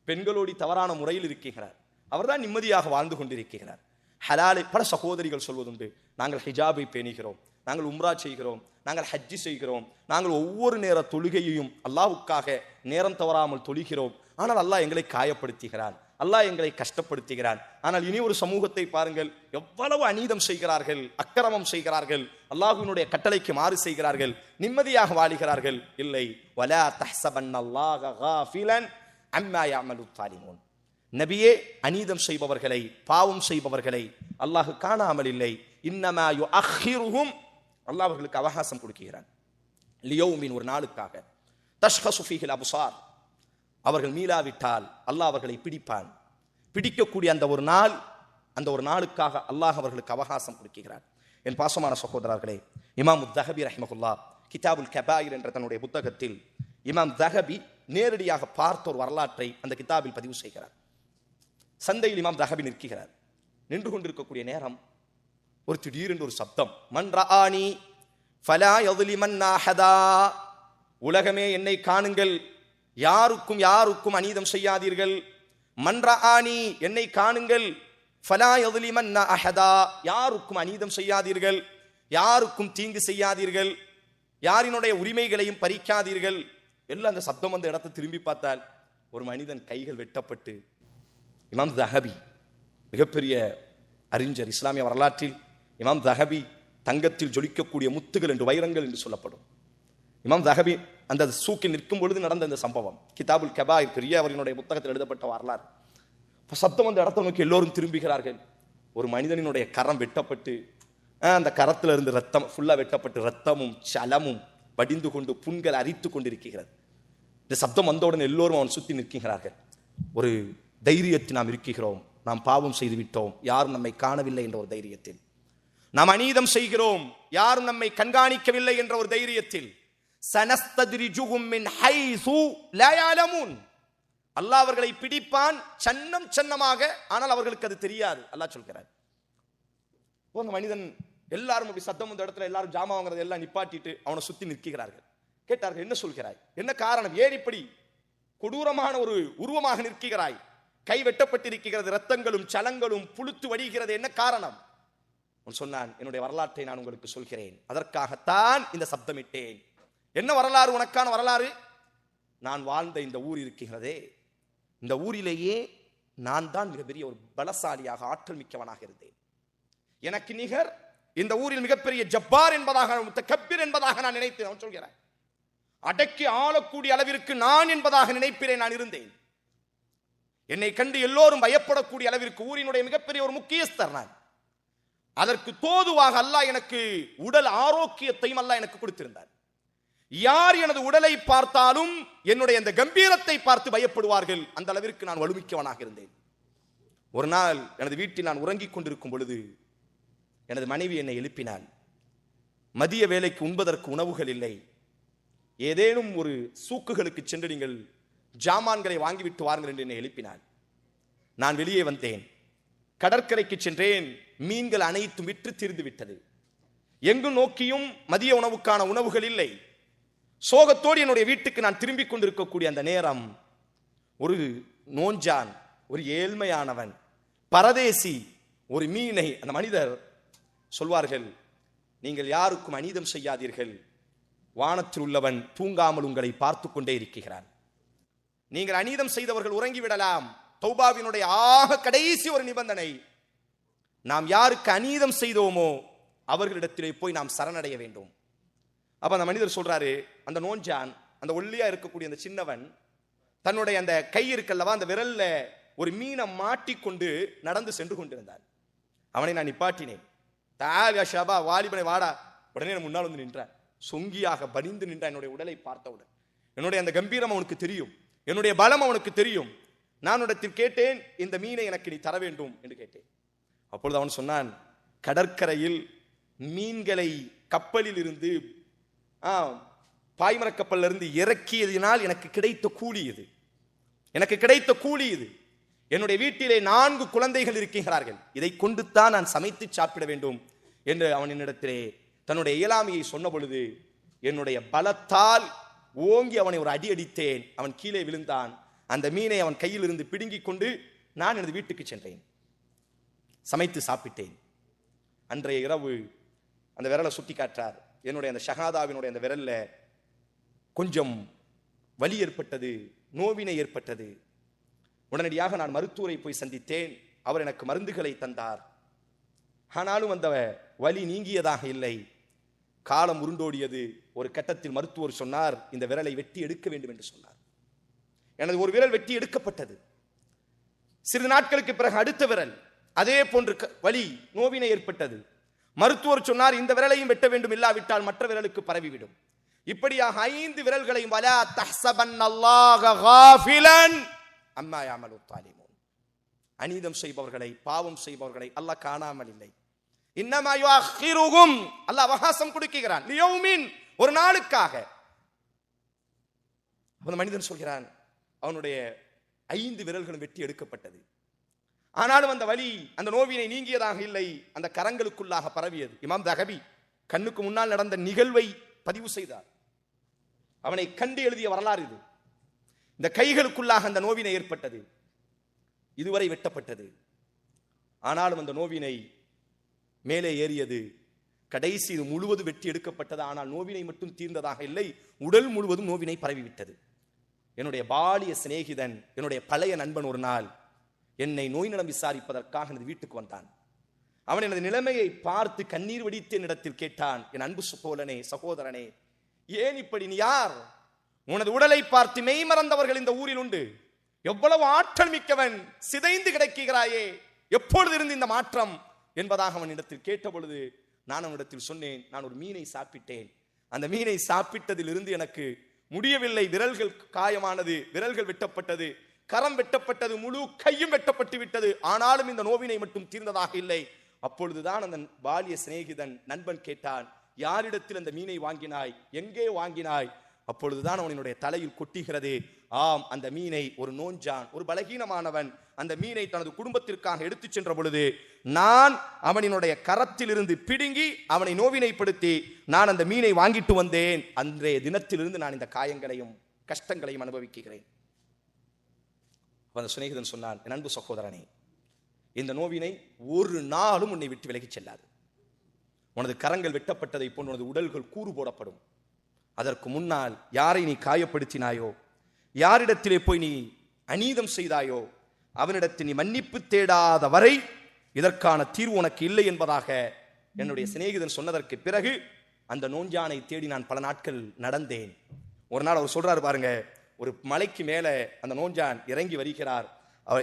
[SPEAKER 1] பெண்களோடு தவறான முறையில் இருக்கிறார், அவர்தான் நிம்மதியாக வாழ்ந்து கொண்டிருக்கிறார். ஹலாலை பல சகோதரிகள் சொல்வதுண்டு, நாங்கள் ஹிஜாபை பேணுகிறோம், நாங்கள் உம்ரா செய்கிறோம், நாங்கள் ஹஜ்ஜி செய்கிறோம், நாங்கள் ஒவ்வொரு நேர தொழுகையையும் அல்லாஹ்வுக்காக நேரம் தவறாமல் தொழுகிறோம், ஆனால் அல்லாஹ் எங்களை காயப்படுத்துகிறான், அல்லாஹ் எங்களை கஷ்டப்படுத்துகிறான். ஆனால் இனி ஒரு சமூகத்தை பாருங்கள், எவ்வளவு அநீதம் செய்கிறார்கள், அக்கிரமம் செய்கிறார்கள், அல்லாஹ்வினுடைய கட்டளைக்கு மாறு செய்கிறார்கள், நிம்மதியாக வாழுகிறார்கள். இல்லை. வலா தஹ்சபன்னல்லாஹ காஃபிலன் அம்மா யஅமலு தாலிமூன். நபியே, அநீதம் செய்பவர்களை, பாவம் செய்பவர்களை அல்லாஹ் காணாமல் இல்லை. இன்னமா யுஅக்கிருஹும், அல்லாஹ் அவர்களுக்கு அவகாசம் கொடுக்கிறான். லியௌமின், ஒரு நாளுக்காக. தஷ்கசு ஃபீஹில் அப்சார், அவர்கள் மீளாவிட்டால் அல்லாஹ் அவர்களை பிடிப்பான். பிடிக்கக்கூடிய அந்த ஒரு நாள், அந்த ஒரு நாளுக்காக அல்லாஹ் அவர்களுக்கு அவகாசம் கொடுக்கிறான். என் பாசமான சகோதரர்களே, இமாம் தஹபி ரஹ்மஹுல்லாஹ் கிதாபுல் கபாயிர் என்ற தன்னுடைய புத்தகத்தில் இமாம் தஹபி நேரடியாக பார்த்த ஒரு வரலாற்றை அந்த கிதாபில் பதிவு செய்கிறார். சந்தையில் இமாம் தஹபி நிற்கிறார். நின்று கொண்டிருக்கக்கூடிய நேரம் ஒரு திடீரென்று ஒரு சப்தம், மன் ரஆனி ஃபலா யظ்லிமன்னா அஹதா, உலகமே என்னை காணுங்கள், யாருக்கும் யாருக்கும் அநீதம் செய்யாதீர்கள். மன் ரஆனி, என்னை காணுங்கள், ஃபலா யظ்லிமன்னா அஹதா, யாருக்கும் அநீதம் செய்யாதீர்கள், யாருக்கும் தீங்கு செய்யாதீர்கள், யாரினுடைய உரிமைகளையும் பறிக்காதீர்கள். எல்லாம் அந்த சப்தம் வந்த இடத்தை திரும்பி பார்த்தால் ஒரு மனிதன் கைகள் வெட்டப்பட்டு, இமாம் தஹபி மிகப்பெரிய அறிஞர், இஸ்லாமிய வரலாற்றில் இமாம் தஹபி தங்கத்தில் ஜொலிக்கக்கூடிய முத்துகள் என்று, வைரங்கள் என்று சொல்லப்படும். இமாம் தஹபி அந்த சூக்கில் நிற்கும் பொழுது நடந்த இந்த சம்பவம் கிதாபுல் கபாயிர், பெரிய அவரினுடைய புத்தகத்தில் எழுதப்பட்ட வரலாறு. சப்தம் அந்த இடத்தை நோக்கி எல்லோரும் திரும்புகிறார்கள். ஒரு மனிதனினுடைய கரம் வெட்டப்பட்டு, அந்த கரத்தில் இருந்து ரத்தம் ஃபுல்லா வெட்டப்பட்டு ரத்தமும் சலமும் வடிந்து கொண்டு புண்கள் அரித்து கொண்டிருக்கிறது. இந்த சப்தம் வந்தவுடன் எல்லோரும் அவன் சுற்றி நிற்கிறார்கள். ஒரு தைரியத்தில் நாம் இருக்கிறோம், நாம் பாவம் செய்து விட்டோம், யாரும் நம்மை காணவில்லை என்ற ஒரு தைரியத்தில், நாம் அநீதம் செய்கிறோம், யாரும் நம்மை கண்காணிக்கவில்லை என்ற ஒரு தைரியத்தில், சனஸ்தத்ரிஜுஹும் மின் ஹைஸு லா யஅலமூன், அல்லாஹ் அவர்களை பிடிப்பான் சன்னம் சன்னமாக, ஆனால் அவர்களுக்கு அது தெரியாது. அல்லாஹ் சொல்கிறார். அந்த மனிதன் எல்லாரும் அப்படி சத்தம் வந்த இடத்துல எல்லாரும் ஜாமா வாங்குறது எல்லாம் நிப்பாட்டிட்டு அவனை சுத்தி நிற்கிறார்கள். கேட்டார்கள், என்ன சொல்கிறாய், என்ன காரணம், ஏன் இப்படி கொடூரமான ஒரு உருவமாக நிற்கிறாய், கை வெட்டப்பட்டிருக்கிறது, ரத்தங்களும் சலங்களும் புழுத்து வடிகிறது, என்ன காரணம்? அவன் சொன்னான், என்னுடைய வரலாற்றை நான் உங்களுக்கு சொல்கிறேன், அதற்காகத்தான் இந்த சப்தமிட்டேன். என்ன வரலாறு, உனக்கான வரலாறு? நான் வாழ்ந்த இந்த ஊர் இருக்கிறதே, இந்த ஊரிலேயே நான் தான் மிகப்பெரிய ஒரு பலசாலியாக, ஆற்றல் மிக்கவனாக இருந்தேன். எனக்கு நிகர் இந்த ஊரில் மிகப்பெரிய ஜப்பார் என்பதாக, முத்தகப்பிர் என்பதாக நான் நினைத்தேன். அவன் சொல்கிறான், அடக்கி ஆளக்கூடிய அளவிற்கு நான் என்பதாக நினைப்பிலே நான் இருந்தேன். என்னை கண்டு எல்லோரும் பயப்படக்கூடிய அளவிற்கு ஊரினுடைய மிகப்பெரிய ஒரு முக்கியஸ்தர் நான். அதற்கு தோதுவாக அல்லாஹ் எனக்கு உடல் ஆரோக்கியத்தையும் அல்லாஹ் எனக்கு கொடுத்திருந்தார். யார் எனது உடலை பார்த்தாலும் என்னுடைய அந்த கம்பீரத்தை பார்த்து பயப்படுவார்கள், அந்த அளவிற்கு நான் வலுமிக்கவனாக இருந்தேன். ஒரு நாள் எனது வீட்டில் நான் உறங்கிக் கொண்டிருக்கும் பொழுது எனது மனைவி என்னை எழுப்பினாள். மதிய வேலைக்கு உண்பதற்கு உணவுகள் இல்லை, ஏதேனும் ஒரு சூக்குகளுக்கு சென்று நீங்கள் ஜாமான்களை வாங்கிவிட்டு வாருங்கள் என்று என்னை எழுப்பினாள். நான் வெளியே வந்தேன், கடற்கரைக்கு சென்றேன். மீன்கள் அனைத்தும் விற்று தீர்ந்து விட்டது. எங்கு நோக்கியும் மதிய உணவுக்கான உணவுகள் இல்லை. சோகத்தோடு என்னுடைய வீட்டுக்கு நான் திரும்பிக் கொண்டிருக்கக்கூடிய அந்த நேரம், ஒரு நோஞ்சான், ஒரு ஏழ்மையானவன், பரதேசி ஒரு மீனை, அந்த மனிதர் சொல்வார்கள், நீங்கள் யாருக்கும் அநீதம் செய்யாதீர்கள், வானத்தில் உள்ளவன் தூங்காமல் உங்களை பார்த்து கொண்டே இருக்கிறான். நீங்கள் அநீதம் செய்தவர்கள் உறங்கிவிடலாம். தௌபாவினுடைய ஆக கடைசி ஒரு நிபந்தனை, நாம் யாருக்கு அநீதம் செய்தோமோ அவர்களிடத்திலே போய் நாம் சரணடைய வேண்டும். அப்ப அந்த மனிதர் சொல்றாரு, அந்த நோஞ்சான், அந்த ஒல்லியா இருக்கக்கூடிய அந்த சின்னவன், தன்னுடைய அந்த கை இருக்கல்லவா, அந்த விரல்ல ஒரு மீனை மாட்டிக்கொண்டு நடந்து சென்று கொண்டிருந்தான். அவனை நான் நிப்பாட்டினேன். தாயா ஷபா, வாலிபனை வாடா. உடனே முன்னால் வந்து நின்றான். சொங்கியாக பணிந்து நின்றான். என்னுடைய உடலை பார்த்தவுடன் என்னுடைய அந்த கம்பீரம் அவனுக்கு தெரியும், என்னுடைய பலம் அவனுக்கு தெரியும். நான் இடத்தில் கேட்டேன், இந்த மீனை எனக்கு நீ தர வேண்டும் என்று கேட்டேன். அப்பொழுது அவன் சொன்னான், கடற்கரையில் மீன்களை கப்பலில் இருந்து பாய்மர கப்பலில் இருந்து இறக்கியதினால் எனக்கு கிடைத்த கூலி இது, எனக்கு கிடைத்த கூலி இது. என்னுடைய வீட்டிலே 4 குழந்தைகள் இருக்கிறார்கள், இதை கொண்டுத்தான் நான் சமைத்து சாப்பிட வேண்டும் என்று அவன் என்னிடத்திலே தன்னுடைய இயலாமையை சொன்ன பொழுது என்னுடைய பலத்தால் ஓங்கி அவனை ஒரு அடி அடித்தேன். அவன் கீழே விழுந்தான். அந்த மீனை அவன் கையில் இருந்து பிடுங்கிக் கொண்டு நான் எனது வீட்டுக்கு சென்றேன், சமைத்து சாப்பிட்டேன். அன்றைய இரவு அந்த விரலை சுட்டி காட்டார். என்னுடைய அந்த ஷஹாதாவினுடைய அந்த விரல்ல கொஞ்சம் வலி ஏற்பட்டது, நோவினை ஏற்பட்டது. உடனடியாக நான் மருத்துவரை போய் சந்தித்தேன். அவர் எனக்கு மருந்துகளை தந்தார். ஆனாலும் அந்த வலி நீங்கியதாக இல்லை. காலம் உருண்டோடியது. ஒரு கட்டத்தில் மருத்துவர் சொன்னார், இந்த விரலை வெட்டி எடுக்க வேண்டும் என்று சொன்னார். எனது ஒரு விரல் வெட்டி எடுக்கப்பட்டது. சிறிது நாட்களுக்கு பிறகு அடுத்த விரல் அதே போன்று வலி நோவினை ஏற்பட்டது. மருத்துவர் சொன்னார், இந்த விரலையும் வெட்ட வேண்டும், இல்லாவிட்டால் மற்ற விரலுக்கு பரவிவிடும். இப்படியாக 5 விரல்களையும் வலா தஹ்ஸபன்னல்லாஹ காஃபிலன் அம்மா யஅமலு ஸாலிமூன், அநீதம் செய்பவர்களை, பாவம் செய்பவர்களை அல்லாஹ் காணாமல் இல்லை. இன்னமா யுஅখিরুஹும், அல்லாஹ் அவகாசம் கொடுக்கிறான், லியௌமின், ஒரு நாளுக்காக. அந்த மனிதன் சொல்கிறான், அவனுடைய 5 விரல்களும் வெட்டி எடுக்கப்பட்டது. ஆனாலும் அந்த வலி, அந்த நோவினை நீங்கியதாக இல்லை, அந்த கரங்களுக்குள்ளாக பரவியது. இமாம் தஹபி கண்ணுக்கு முன்னால் நடந்த நிகழ்வை பதிவு செய்தார். அவனை கண்டு எழுதிய வரலாறு இது. இந்த கைகளுக்குள்ளாக அந்த நோவினை ஏற்பட்டது, இதுவரை வெட்டப்பட்டது. ஆனாலும் அந்த நோவினை மேலே ஏறியது. கடைசி இது முழுவதும் வெட்டி எடுக்கப்பட்டது. ஆனால் நோவினை மட்டும் தீர்ந்ததாக இல்லை, உடல் முழுவதும் நோவினை பரவிவிட்டது. என்னுடைய பாலிய சிநேகிதன், என்னுடைய பழைய நண்பன் ஒரு நாள் என்னை நோய் நலம் விசாரிப்பதற்காக எனது வீட்டுக்கு வந்தான். அவன் எனது நிலைமையை பார்த்து கண்ணீர் வடித்து என்னிடத்தில் கேட்டான், என் அன்பு சகோதரனே, ஏன் இப்படி, நீ யார்? உனது உடலை பார்த்து மெய் மறந்தவர்கள் இந்த ஊரில் உண்டு. எவ்வளவு ஆற்றல் மிக்கவன், சிதைந்து கிடக்கிறாயே, எப்பொழுது இருந்து இந்த மாற்றம் என்பதாக அவன் இடத்தில் கேட்ட பொழுது நான் அவனிடத்தில் சொன்னேன், நான் ஒரு மீனை சாப்பிட்டேன். அந்த மீனை சாப்பிட்டதிலிருந்து எனக்கு முடியவில்லை. விரல்கள் காயமானது, விரல்கள் வெட்டப்பட்டது, கரம் வெட்டப்பட்டது, முழு கையும் வெட்டப்பட்டு விட்டது. ஆனாலும் இந்த நோவினை மட்டும் தீர்ந்ததாக இல்லை. அப்பொழுதுதான் அந்த பாலிய சிநேகிதன் நண்பன் கேட்டான், யாரிடத்தில் அந்த மீனை வாங்கினாய், எங்கே வாங்கினாய்? அப்பொழுதுதான் அவனுடைய தலையில் கொட்டுகிறது, ஆம், அந்த மீனை ஒரு நோஞ்சான், ஒரு பலகீனமானவன் அந்த மீனை தனது குடும்பத்திற்காக எடுத்துச் சென்ற பொழுது நான் அவனினுடைய கரத்தில் இருந்து பிடுங்கி அவனை நோவினைப்படுத்தி நான் அந்த மீனை வாங்கிட்டு வந்தேன். அன்றைய தினத்திலிருந்து நான் இந்த காயங்களையும் கஷ்டங்களையும் அனுபவிக்கிறேன். அந்த சிநேகிதன் சொன்னான், என் அன்பு சகோதரனே, இந்த நோவினை ஒரு நாளும் உன்னை விட்டு விலகிச் செல்லாது. உனது கரங்கள் வெட்டப்பட்டதை போன்று உனது உடல்கள் கூறு போடப்படும். அதற்கு முன்னால் யாரை நீ காயப்படுத்தினாயோ, யாரிடத்திலே போய் நீ அநீதம் செய்தாயோ, அவனிடத்தில் நீ மன்னிப்பு தேடாத வரை இதற்கான தீர்வு உனக்கு இல்லை என்பதாக என்னுடைய சிநேகிதன் சொன்னதற்கு பிறகு அந்த நோஞ்சானை தேடி நான் பல நாட்கள் நடந்தேன். ஒரு நாள் அவர் சொல்றாரு பாருங்க, ஒரு மலைக்கு மேலே அந்த நோஞ்சான் இறங்கி வருகிறார்.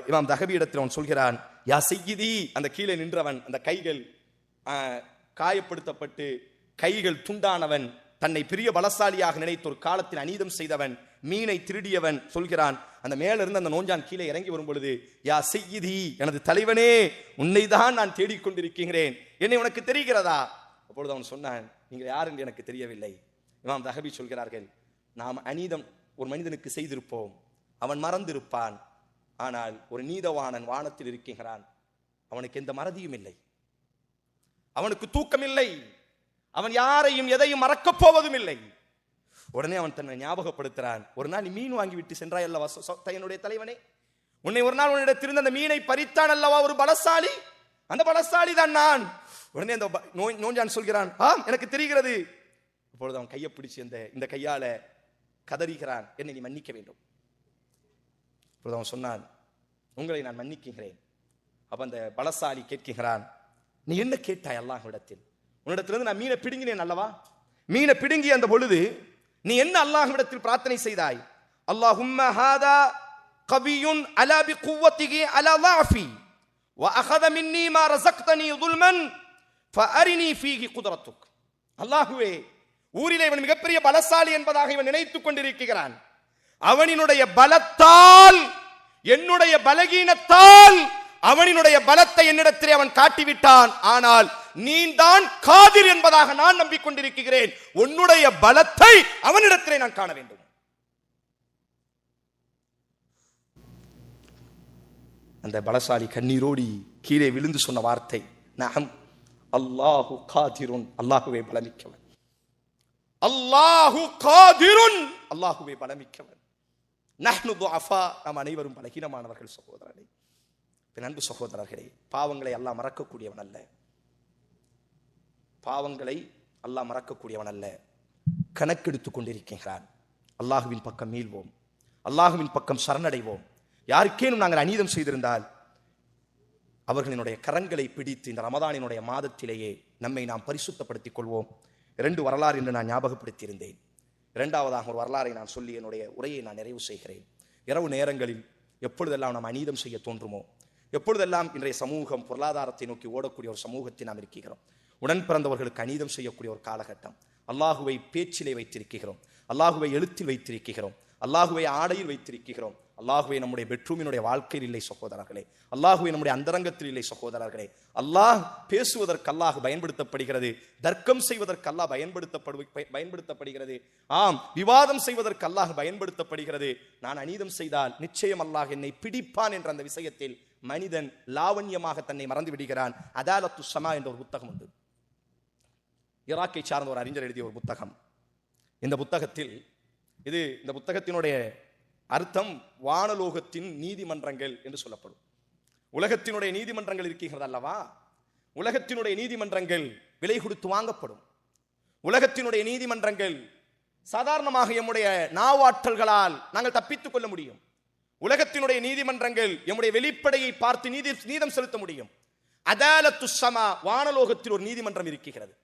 [SPEAKER 1] இமாம் தஹபி இடத்தில் அவன் சொல்கிறான், யா செய்யிதி, அந்த கீழே நின்றவன், அந்த கைகள் காயப்படுத்தப்பட்டு கைகள் துண்டானவன், தன்னை பெரிய பலசாலியாக நினைத்து ஒரு காலத்தில் அநீதம் செய்தவன், மீனை திருடியவன் சொல்கிறான். அந்த மேல இருந்து அந்த நோஞ்சான் கீழே இறங்கி வரும் பொழுது, யா செய்யிதி, எனது தலைவனே, உன்னை தான் நான் தேடிக்கொண்டிருக்கிறேன், என்னை உனக்கு தெரிகிறதா? அப்பொழுது அவன் சொன்னான், நீங்கள் யார் என்று எனக்கு தெரியவில்லை. இமாம் தஹபி சொல்கிறார்கள், நாம் அநீதம் ஒரு மனிதனுக்கு செய்திருப்போம், அவன் மறந்திருப்பான். ஆனால் ஒரு நீதவானன் வானத்தில் இருக்கிறான், அவனுக்கு எந்த மறதியும் இல்லை, அவனுக்கு தூக்கம் இல்லை, அவன் யாரையும் எதையும் மறக்கப் போவதும் இல்லை. உடனே அவன் தன்னை ஞாபகப்படுத்துறான், ஒரு நாள் நீ மீன் வாங்கி விட்டு சென்றாய் அல்லவா என்னுடைய தலைவனே, உன்னை ஒரு நாள் உன்னிடத்திலிருந்து அந்த மீனை பறித்தான் அல்லவா ஒரு பலசாலி, அந்த பலசாலி தான் நான். உடனே அந்த நோஞ்சான் சொல்கிறான், ஆம், எனக்கு தெரிகிறது. அப்பொழுது அவன் கையை பிடிச்சி இந்த கையால கதறுகிறான், என்னை நீ மன்னிக்க வேண்டும். அப்பொழுது அவன் சொன்னான், உங்களை நான் மன்னிக்கிறேன். அப்ப அந்த பலசாலி கேட்கிறான், நீ என்ன கேட்டாய் அல்லாஹ்விடத்தில்? உன்னிடத்திலிருந்து நான் மீனை பிடுங்கினேன் அல்லவா, மீனை பிடுங்கி அந்த பொழுது நீ என்ன அல்லாஹ்விடத்தில் பிரார்த்தனை செய்தாய்? அல்லாஹும்ம ஹாதா கவியுன் அலா பிகுவத்திஹி அலா ضعفி வஅخذ மின்னி மா ரஸக்தனி ظلما فأرني فيه قدرتك. அல்லாஹ்வே, ஊரிலே இவன் மிகப்பெரிய பலசாலி என்பதாக இவன் நினைத்துக் கொண்டிருக்கிறான். அவனினுடைய பலத்தால், என்னுடைய பலகீனத்தால் அவனினுடைய பலத்தை என்னிடத்திலே அவன் காட்டிவிட்டான். ஆனால் நீ தான் காதிர் என்பதாக நான் நம்பிக்கொண்டிருக்கிறேன். உன்னுடைய பலத்தை அவனிடத்திலே நான் காண வேண்டும். அந்த பலசாலி கண்ணீரோடி கீழே விழுந்து சொன்ன வார்த்தை, நஹம் அல்லாஹு காதிருன், அல்லாஹுவே பலமிக்கவன். அல்லாஹு காதிருன், அல்லாஹுவே பலமிக்கவன். நஹ்னு துஅஃபா, நாம் அனைவரும் பலகீனமானவர்கள் சகோதரர்களே. அன்பு சகோதரர்களே, பாவங்களை அல்லாஹ் மறக்கக்கூடியவன் அல்ல. பாவங்களை அல்லாஹ் மறக்கக்கூடியவன் அல்ல. கணக்கெடுத்துக் கொண்டிருக்கிறான். அல்லாஹுவின் பக்கம் மீள்வோம், அல்லாஹுவின் பக்கம் சரணடைவோம். யாருக்கேனும் நாங்கள் அநீதம் செய்திருந்தால் அவர்களினுடைய கரங்களை பிடித்து இந்த ரமதானினுடைய மாதத்திலேயே நம்மை நாம் பரிசுத்தப்படுத்திக் கொள்வோம். 2 வரலாறு என்று நான் ஞாபகப்படுத்தியிருந்தேன். இரண்டாவதாக ஒரு வரலாறை நான் சொல்லி என்னுடைய உரையை நான் நிறைவு செய்கிறேன். இரவு நேரங்களில் எப்பொழுதெல்லாம் நாம் அநீதம் செய்ய தோன்றுமோ, எப்பொழுதெல்லாம் இன்றைய சமூகம் பொருளாதாரத்தை நோக்கி ஓடக்கூடிய ஒரு சமூகத்தை நாம் இருக்கிறோம். உடன் பிறந்தவர்களுக்கு அநீதம் செய்யக்கூடிய ஒரு காலகட்டம். அல்லாஹுவை பேச்சிலே வைத்திருக்கிறோம், அல்லாஹுவை எழுத்தில் வைத்திருக்கிறோம், அல்லாஹுவை ஆடையில் வைத்திருக்கிறோம். அல்லாஹுவை நம்முடைய பெட்ரூமினுடைய வாழ்க்கையில் இல்லை சகோதரர்களே, அல்லாஹுவை நம்முடைய அந்தரங்கத்தில் இல்லை சகோதரர்களே. அல்லாஹ் பேசுவதற்கு அல்லாஹ் பயன்படுத்தப்படுகிறது, தர்க்கம் செய்வதற்கு அல்லாஹ் பயன்படுத்தப்படுகிறது, ஆம் விவாதம் செய்வதற்கு அல்லாஹ் பயன்படுத்தப்படுகிறது. நான் அநீதம் செய்தால் நிச்சயம் அல்லாஹ் என்னை பிடிப்பான் என்ற அந்த விஷயத்தில் மனிதன் லாவண்யமாக தன்னை மறந்து விடுகிறான். அதாலத்து ஸமா என்ற ஒரு புத்தகம் உண்டு. ஈராக்கை சார்ந்த ஒரு அறிஞர் எழுதிய ஒரு புத்தகம். இந்த புத்தகத்தில் இந்த புத்தகத்தினுடைய அர்த்தம் வானலோகத்தின் நீதிமன்றங்கள் என்று சொல்லப்படும். உலகத்தினுடைய நீதிமன்றங்கள் இருக்கிறது அல்லவா, உலகத்தினுடைய நீதிமன்றங்கள் விலை கொடுத்து வாங்கப்படும். உலகத்தினுடைய நீதிமன்றங்கள் சாதாரணமாக எம்முடைய நாவாற்றல்களால் நாங்கள் தப்பித்துக் கொள்ள முடியும். உலகத்தினுடைய நீதிமன்றங்கள் எம்முடைய வெளிப்படையை பார்த்து நீதம் செலுத்த முடியும். அதாலத்து ஸமா, வானலோகத்தில் ஒரு நீதிமன்றம் இருக்கிறது.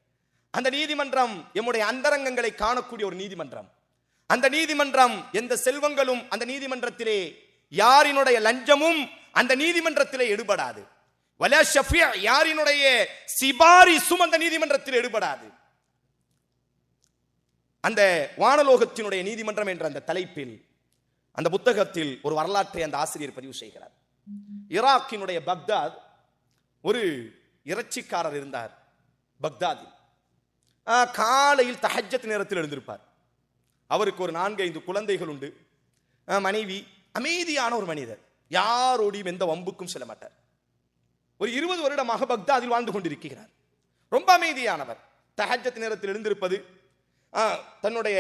[SPEAKER 1] அந்த நீதிமன்றம் எம்முடைய அந்தரங்கங்களை காணக்கூடிய ஒரு நீதிமன்றம். அந்த நீதிமன்றம் எந்த செல்வங்களும் அந்த நீதிமன்றத்திலே, யாரினுடைய லஞ்சமும் அந்த நீதிமன்றத்திலே எடுபடாது. வலா ஷஃபிய, யாரினுடைய சிபாரிசும் அந்த நீதிமன்றத்தில் எடுபடாது. அந்த வானலோகத்தினுடைய நீதிமன்றம் என்ற அந்த தலைப்பில் அந்த புத்தகத்தில் ஒரு வரலாற்றை அந்த ஆசிரியர் பதிவு செய்கிறார். ஈராக்கினுடைய பக்தாத் ஒரு இறைச்சிக்காரர் இருந்தார். பக்தாதில் காலையில் தஹஜ்ஜத் நேரத்தில் எழுந்திருப்பார். அவருக்கு ஒரு 4-5 குழந்தைகள் உண்டு, மனைவி. அமைதியான ஒரு மனிதர், யாரோடையும் எந்த வம்புக்கும் செல்ல மாட்டார். ஒரு 20 வருடமாக பக்தாதில் வாழ்ந்து கொண்டிருக்கிறார். ரொம்ப அமைதியானவர். தஹஜ்ஜத் நேரத்தில் எழுந்திருப்பது, தன்னுடைய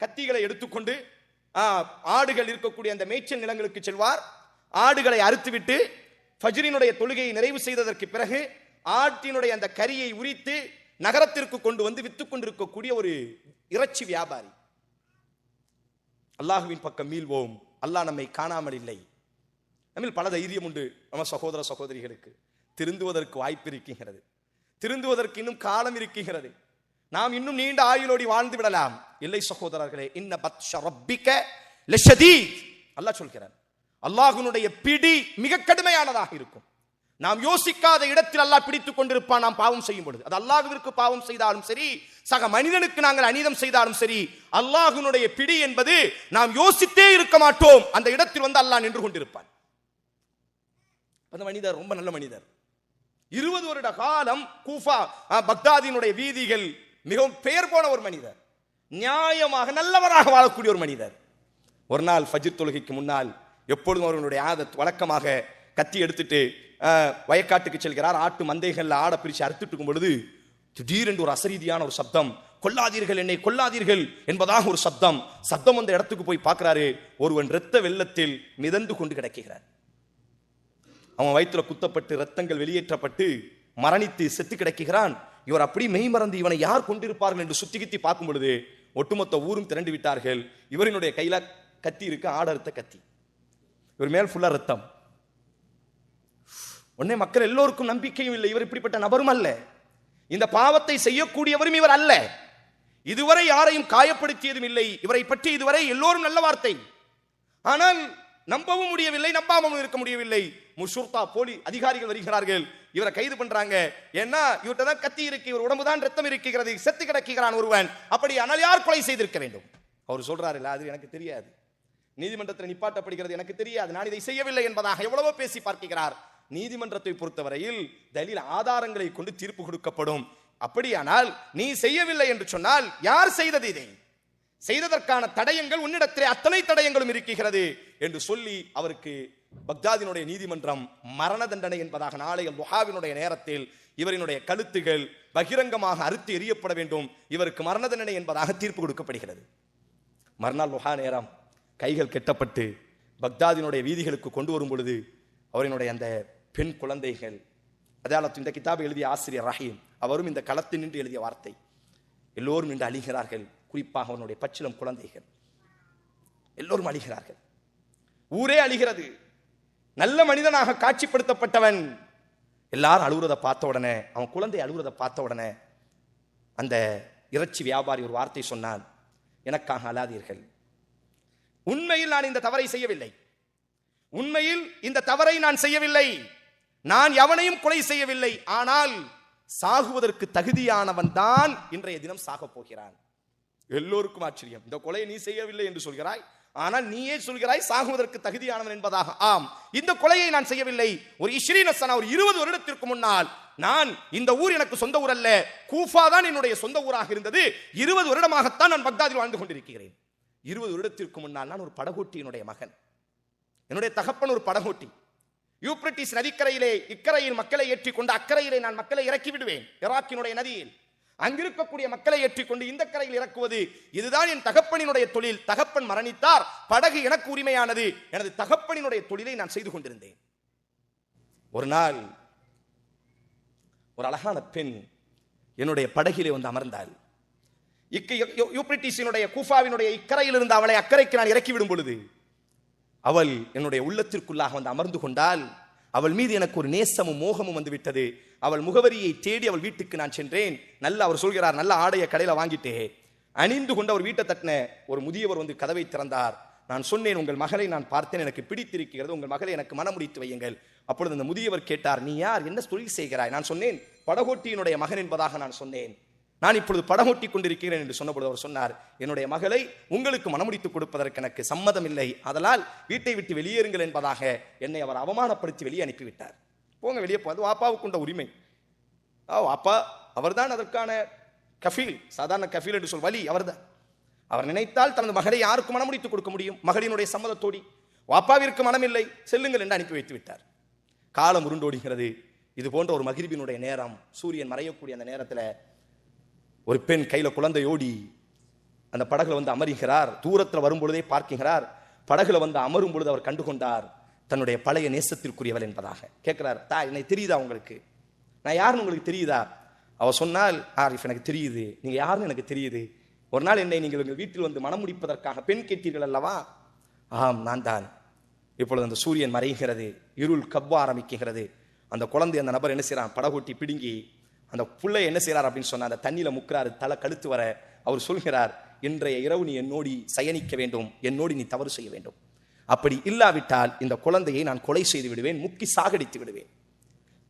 [SPEAKER 1] கத்திகளை எடுத்துக்கொண்டு ஆடுகள் இருக்கக்கூடிய அந்த மேய்ச்சல் நிலங்களுக்கு செல்வார். ஆடுகளை அறுத்துவிட்டு ஃபஜ்ரினுடைய தொழுகையை நிறைவு செய்ததற்கு பிறகு ஆட்டினுடைய அந்த கரியை உரித்து நகரத்திற்கு கொண்டு வந்து வித்துக் கொண்டிருக்கக்கூடிய ஒரு இறைச்சி வியாபாரி. அல்லாஹுவின் பக்கம் மீள்வோம், அல்லாஹ் நம்மை காணாமல் இல்லை. நம்மில் பல தைரியம் உண்டு. நம்ம சகோதர சகோதரிகளுக்கு திருந்துவதற்கு வாய்ப்பு இருக்கிறது, திருந்துவதற்கு இன்னும் காலம் இருக்கிறது. நாம் இன்னும் நீண்ட ஆயுளோடி வாழ்ந்து விடலாம். இல்லை சகோதரர்களே, இன்ன பத்ஷ ரப்பிக லஷதீத், அல்லாஹ் சொல்கிறார். அல்லாஹ்வுடைய பிடி மிக கடுமையானதாக இருக்கும். நாம் யோசிக்காத இடத்தில் அல்லாஹ் பிடித்துக் கொண்டிருப்பான். நாம் பாவம் செய்யும் பொழுது, அது அல்லாஹ்விற்கு பாவம் செய்தாலும் சரி, சக மனிதனுக்கு நாங்கள் அநீதம் செய்தாலும் சரி, அல்லாஹ்வுடைய பிடி என்பது நாம் யோசித்தே இருக்க மாட்டோம். அந்த இடத்தில் வந்து அல்லாஹ் நின்று கொண்டிருப்பான். அந்த மனிதர் ரொம்ப நல்ல மனிதர். 20 வருட காலம் கூஃபா பக்தாதினுடைய வீதிகள் மிகவும் பெயர் போன ஒரு மனிதர், நியாயமாக நல்லவராக வாழக்கூடிய ஒரு மனிதர். ஒரு நாள் ஃபஜ்ர் தொழுகைக்கு முன்னால் எப்பொழுதும் அவர்களுடைய ஆதத் வழக்கமாக கத்தி எடுத்துட்டு வயக்காட்டுக்கு செல்கிறார். ஆட்டு மந்தைகள் ஆட பிரிச்சு அறுத்துட்டு இருக்கும் பொழுது திடீரென்று ஒரு அசரீதியான ஒரு சப்தம், கொல்லாதீர்கள் என்னை கொல்லாதீர்கள் என்பதாக ஒரு சப்தம். அந்த இடத்துக்கு போய் பார்க்கிறாரு. ஒருவன் இரத்த வெள்ளத்தில் மிதந்து கொண்டு கிடக்கிறார். அவன் வயிற்றுல குத்தப்பட்டு ரத்தங்கள் வெளியேற்றப்பட்டு மரணித்து செத்து கிடக்கிறான். இவர் அப்படி மெய் மறந்து இவனை யார் கொண்டிருப்பார்கள் என்று சுத்தி கித்தி பார்க்கும் பொழுது ஒட்டுமொத்த ஊரும் திரண்டு விட்டார்கள். இவரினுடைய கையில கத்தி இருக்கு, ஆடறுத்த கத்தி. இவர் மேல் ஃபுல்லா ரத்தம். உடனே மக்கள் எல்லோருக்கும் நம்பிக்கையும் இல்லை, இவர் இப்படிப்பட்ட நபரும் அல்ல, இந்த பாவத்தை செய்யக்கூடியவரும் இவர் அல்ல, இதுவரை யாரையும் காயப்படுத்தியதும் இல்லை, இவரை பற்றி இதுவரை எல்லோரும் நல்ல வார்த்தை. ஆனால் நம்பவும் முடியவில்லை, நம்பாமல் இருக்க முடியவில்லை. முஷுர்தா போலி அதிகாரிகள் வருகிறார்கள், இவரை கைது பண்றாங்க. ஏன்னா இவர்கிட்ட தான் கத்தி இருக்கு, இவர் உடம்பு தான் ரத்தம் இருக்கிறது, செத்து கிடக்கிறான் ஒருவன். அப்படி ஆனால் யார் கொலை செய்திருக்க வேண்டும்? அவர் சொல்றாரு, இல்ல அது எனக்கு தெரியாது, நீதிமன்றத்தில் நிப்பாட்டப்படுகிறது, எனக்கு தெரியாது, நான் இதை செய்யவில்லை என்பதாக எவ்வளவோ பேசி பார்க்கிறார். நீதிமன்றத்தை பொறுத்தவரையில் தலீல் ஆதாரங்களை கொண்டு தீர்ப்பு கொடுக்கப்படும். அப்படியானால் நீ செய்யவில்லை என்று சொன்னால் யார் செய்தது? இதை செய்ததற்கான தடயங்கள் உன்னிடத்திலே அத்தனை தடயங்களும் இருக்கிறது என்று சொல்லி அவருக்கு பக்தாதினுடைய நீதிமன்றம் மரண தண்டனை என்பதாக நாளைய துஹாவினுடைய நேரத்தில் இவரினுடைய கழுத்துகள் பகிரங்கமாக அறுத்து எறியப்பட வேண்டும், இவருக்கு மரண தண்டனை என்பதாக தீர்ப்பு கொடுக்கப்படுகிறது. மறுநாள் துஹா நேரம் கைகள் கெட்டப்பட்டு பக்தாதினுடைய வீதிகளுக்கு கொண்டு வரும் பொழுது அவரினுடைய அந்த பெண் குழந்தைகள், அதாவது இந்த கிதாபை எழுதிய ஆசிரியர் ரஹீம் அவரும் இந்த களத்தில் நின்று எழுதிய வார்த்தை, எல்லோரும் நின்று அழிகிறார்கள். குறிப்பாக அவனுடைய பச்சிலம் குழந்தைகள் எல்லோரும் அழிகிறார்கள், ஊரே அழிகிறது. நல்ல மனிதனாக காட்சிப்படுத்தப்பட்டவன் எல்லாரும் அழுகுறதை பார்த்த உடனே, அவன் குழந்தை அழுகுறதை பார்த்த உடனே அந்த இறைச்சி வியாபாரி ஒரு வார்த்தை சொன்னான், எனக்காக அழாதீர்கள், உண்மையில் நான் இந்த தவறை செய்யவில்லை, உண்மையில் இந்த தவறை நான் செய்யவில்லை, நான் எவனையும் கொலை செய்யவில்லை, ஆனால் சாகுவதற்கு தகுதியானவன் தான் இன்றைய தினம் சாக போகிறான். எல்லோருக்கும் ஆச்சரியம், இந்த கொலையை நீ செய்யவில்லை என்று சொல்கிறாய், ஆனால் நீயே சொல்கிறாய் சாகுவதற்கு தகுதியானவன் என்பதாக. ஆம், இந்த கொலையை நான் செய்யவில்லை. ஒரு 20 வருடத்திற்கு முன்னால் நான், இந்த ஊர் எனக்கு சொந்த ஊர் அல்ல, கூஃபா தான் என்னுடைய சொந்த ஊராக இருந்தது. 20 வருடமாகத்தான் நான் பக்தாதில் வாழ்ந்து கொண்டிருக்கிறேன். 20 வருடத்திற்கு முன்னால் நான் ஒரு படகோட்டியினுடைய மகன், என்னுடைய தகப்பன் ஒரு படகோட்டி. யூப்ரட்டிஸ் நதிக்கரையிலே இக்கரையில் மக்களை ஏற்றி கொண்டு அக்கறையிலே நான் மக்களை இறக்கி விடுவேன். ஈராக்கினுடைய நதியில் அங்கிருக்கக்கூடிய மக்களை ஏற்றிக்கொண்டு இந்த கரையில் இறக்குவது, இதுதான் என் தகப்பனினுடைய தொழில். தகப்பன் மரணித்தார், படகு எனக்கு உரிமையானது. எனது தகப்பனினுடைய தொழிலை நான் செய்து கொண்டிருந்தேன். ஒரு நாள் ஒரு அழகான பெண் என்னுடைய படகிலே வந்து அமர்ந்தாள். யூப்ரட்டிஸினுடைய கூஃபாவினுடைய இக்கரையில் இருந்து அவளை அக்கறைக்கு நான் இறக்கிவிடும் பொழுது அவள் என்னுடைய உள்ளத்திற்குள்ளாக வந்து அமர்ந்து கொண்டால், அவள் மீது எனக்கு ஒரு நேசமும் மோகமும் வந்து விட்டது. அவள் முகவரியை தேடி அவள் வீட்டுக்கு நான் சென்றேன். அவர் சொல்கிறார், நல்ல ஆடைய கடையில வாங்கிட்டே அணிந்து கொண்டு அவர் வீட்டை தட்டின ஒரு முதியவர் வந்து கதவை திறந்தார். நான் சொன்னேன், உங்கள் மகளை நான் பார்த்தேன், எனக்கு பிடித்திருக்கிறது, உங்கள் மகளை எனக்கு மனமுடித்து வையுங்கள். அப்பொழுது அந்த முதியவர் கேட்டார், நீ யார், என்ன தொழில் செய்கிறாய்? நான் சொன்னேன், படகோட்டியினுடைய மகன் என்பதாக நான் சொன்னேன். நான் இப்பொழுது படகோட்டி கொண்டிருக்கிறேன் என்று சொன்னபொழுது அவர் சொன்னார், என்னுடைய மகளை உங்களுக்கு மனமுடித்து கொடுப்பதற்கு எனக்கு சம்மதம் இல்லை, அதனால் வீட்டை விட்டு வெளியேறுங்கள் என்பதாக என்னை அவர் அவமானப்படுத்தி வெளியே அனுப்பிவிட்டார். போங்க வெளியே போ, அது வாப்பாவுக்கு உண்ட உரிமை. வாப்பா அவர்தான் அதற்கான கஃபீல், சாதாரண கஃபீல் என்று சொல் வலி அவர்தான். அவர் நினைத்தால் தனது மகளை யாருக்கு மனமுடித்து கொடுக்க முடியும்? மகளினுடைய சம்மதத்தோடி. வாப்பாவிற்கு மனமில்லை, செல்லுங்கள் என்று அனுப்பி வைத்து விட்டார். காலம் உருண்டோடுகிறது. இது போன்ற ஒரு மகிரிபினுடைய நேரம், சூரியன் மறையக்கூடிய அந்த நேரத்தில் ஒரு பெண் கையில குழந்தையோடி அந்த படகுல வந்து அமருகிறார். தூரத்தில் வரும் பொழுதே பார்க்கிறார். படகுல வந்து அமரும் பொழுது அவர் கண்டுகொண்டார் தன்னுடைய பழைய நேசத்திற்குரியவள் என்பதாக. கேட்கிறார், தா என்னை தெரியுதா உங்களுக்கு, நான் யாருன்னு உங்களுக்கு தெரியுதா? அவ சொன்னால், ஆரிஃப் எனக்கு தெரியுது, நீங்க யாருன்னு எனக்கு தெரியுது. ஒரு நாள் என்னை நீங்கள் உங்கள் வீட்டில் வந்து மனம் முடிப்பதற்காக பெண் கேட்டீர்கள் அல்லவா? ஆம், நான் தான். இப்பொழுது அந்த சூரியன் மறைகிறது, இருள் கவ்வ ஆரம்பிக்கிறது. அந்த குழந்தை அந்த நபர் என்ன செய்யறான், படகோட்டி பிடுங்கி அந்த புள்ளை என்ன செய்யறார் அப்படின்னு சொன்னா அந்த தண்ணியில முக்கிறாரு, தலை கழுத்து வர. அவர் சொல்கிறார், இன்றைய இரவு நீ என்னோடி சயனிக்க வேண்டும், என்னோடி நீ தவறு செய்ய வேண்டும், அப்படி இல்லாவிட்டால் இந்த குழந்தையை நான் கொலை செய்து விடுவேன், முக்கி சாகடித்து விடுவேன்.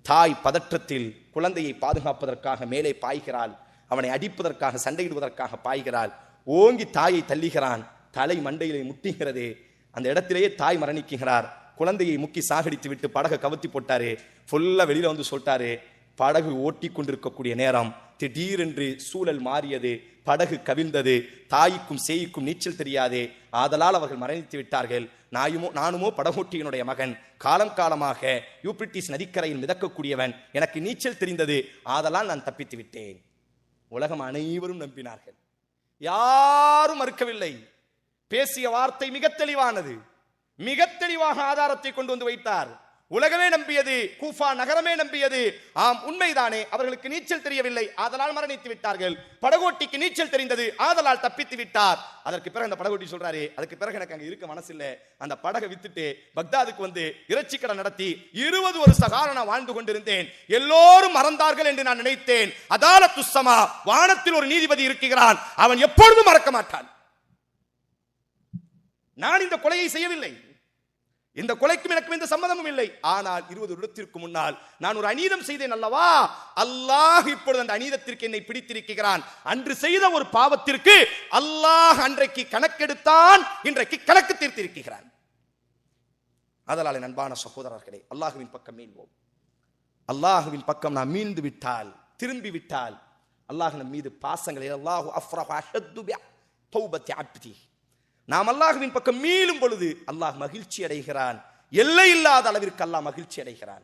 [SPEAKER 1] தாய் பதற்றத்தில் குழந்தையை பாதுகாப்பதற்காக மேலே பாய்கிறாள், அவனை அடிப்பதற்காக சண்டையிடுவதற்காக பாய்கிறாள். ஓங்கி தாயை தள்ளுகிறான், தலை மண்டையிலே முட்டுகிறது. அந்த இடத்திலேயே தாய் மரணிக்கிறார். குழந்தையை முக்கி சாகடித்து விட்டு படகை கவுத்தி போட்டாரு. ஃபுல்லா வெளியில வந்து சொல்லிட்டாரு. படகு ஓட்டி கொண்டிருக்கக்கூடிய நேரம் திடீரென்று சூழல் மாறியது, படகு கவிழ்ந்தது. தாய்க்கும் சேய்க்கும் நீச்சல் தெரியாது, ஆதலால் அவர்கள் மரணித்து விட்டார்கள். நானுமோ படகோட்டியினுடைய மகன், காலம் காலமாக யூப்ரட்டிஸ் நதிக்கரையில் மிதக்கக்கூடியவன், எனக்கு நீச்சல் தெரிந்தது, ஆதலால் நான் தப்பித்து விட்டேன். உலகம் அனைவரும் நம்பினார்கள், யாரும் மறுக்கவில்லை. பேசிய வார்த்தை மிக தெளிவானது, மிக தெளிவாக ஆதாரத்தை கொண்டு வந்து வைத்தார். உலகமே நம்பியது, கூஃபா நகரமே நம்பியது. ஆம், உண்மைதானே, அவர்களுக்கு நீச்சல் தெரியவில்லை, ஆதலால் மரணித்து விட்டார்கள். படகோட்டிக்கு நீச்சல் தெரிந்தது, ஆதலால் தப்பித்து விட்டார். அதற்கு பிறகு அந்த படகோட்டி சொல்றாரு, அதுக்கு பிறகு எனக்கு அங்க இருக்க மனசில்லை, அந்த படகை வித்துட்டு பக்தாதுக்கு வந்து இறைச்சி கடை நடத்தி 20 வருஷ காலம் நான் வாழ்ந்து கொண்டிருந்தேன். எல்லோரும் மறந்தார்கள் என்று நான் நினைத்தேன். அதாலத்து ஸமா, வானத்தில் ஒரு நீதிபதி இருக்கிறான், அவன் எப்பொழுதும் மறக்க மாட்டான். நான் இந்த கொலையை செய்யவில்லை, இந்த கொலைக்கும் எனக்கும் எந்த சம்பந்தமும் இல்லை. ஆனால் 20 வருடத்திற்கு முன்னால் நான் ஒரு அநீதம் செய்தேன் அல்லவா, அல்லாஹ் இப்பொழுது அந்த அநீதத்திற்கு என்னை பிடித்திருக்கிறான். அன்று செய்த ஒரு பாவத்திற்கு அல்லாஹ் அன்றைக்கு கணக்கெடுத்தான், இன்றைக்கு கணக்கு தீர்த்திருக்கிறான். அதனால அன்பான சகோதரர்களே, அல்லாஹுவின் பக்கம் மீள்வோம். அல்லாஹுவின் பக்கம் நாம் மீண்டு விட்டால், திரும்பி விட்டால், அல்லாஹ் நம் மீது பாசங்களை, அல்லாஹு அஃப்ரஹு அஷத்து பி தௌபத்தி அப்தி, நாம் அல்லாஹுவின் பக்கம் மீளும் பொழுது அல்லாஹ் மகிழ்ச்சி அடைகிறான். எல்லை இல்லாத அளவிற்கு அல்லாஹ் மகிழ்ச்சி அடைகிறான்.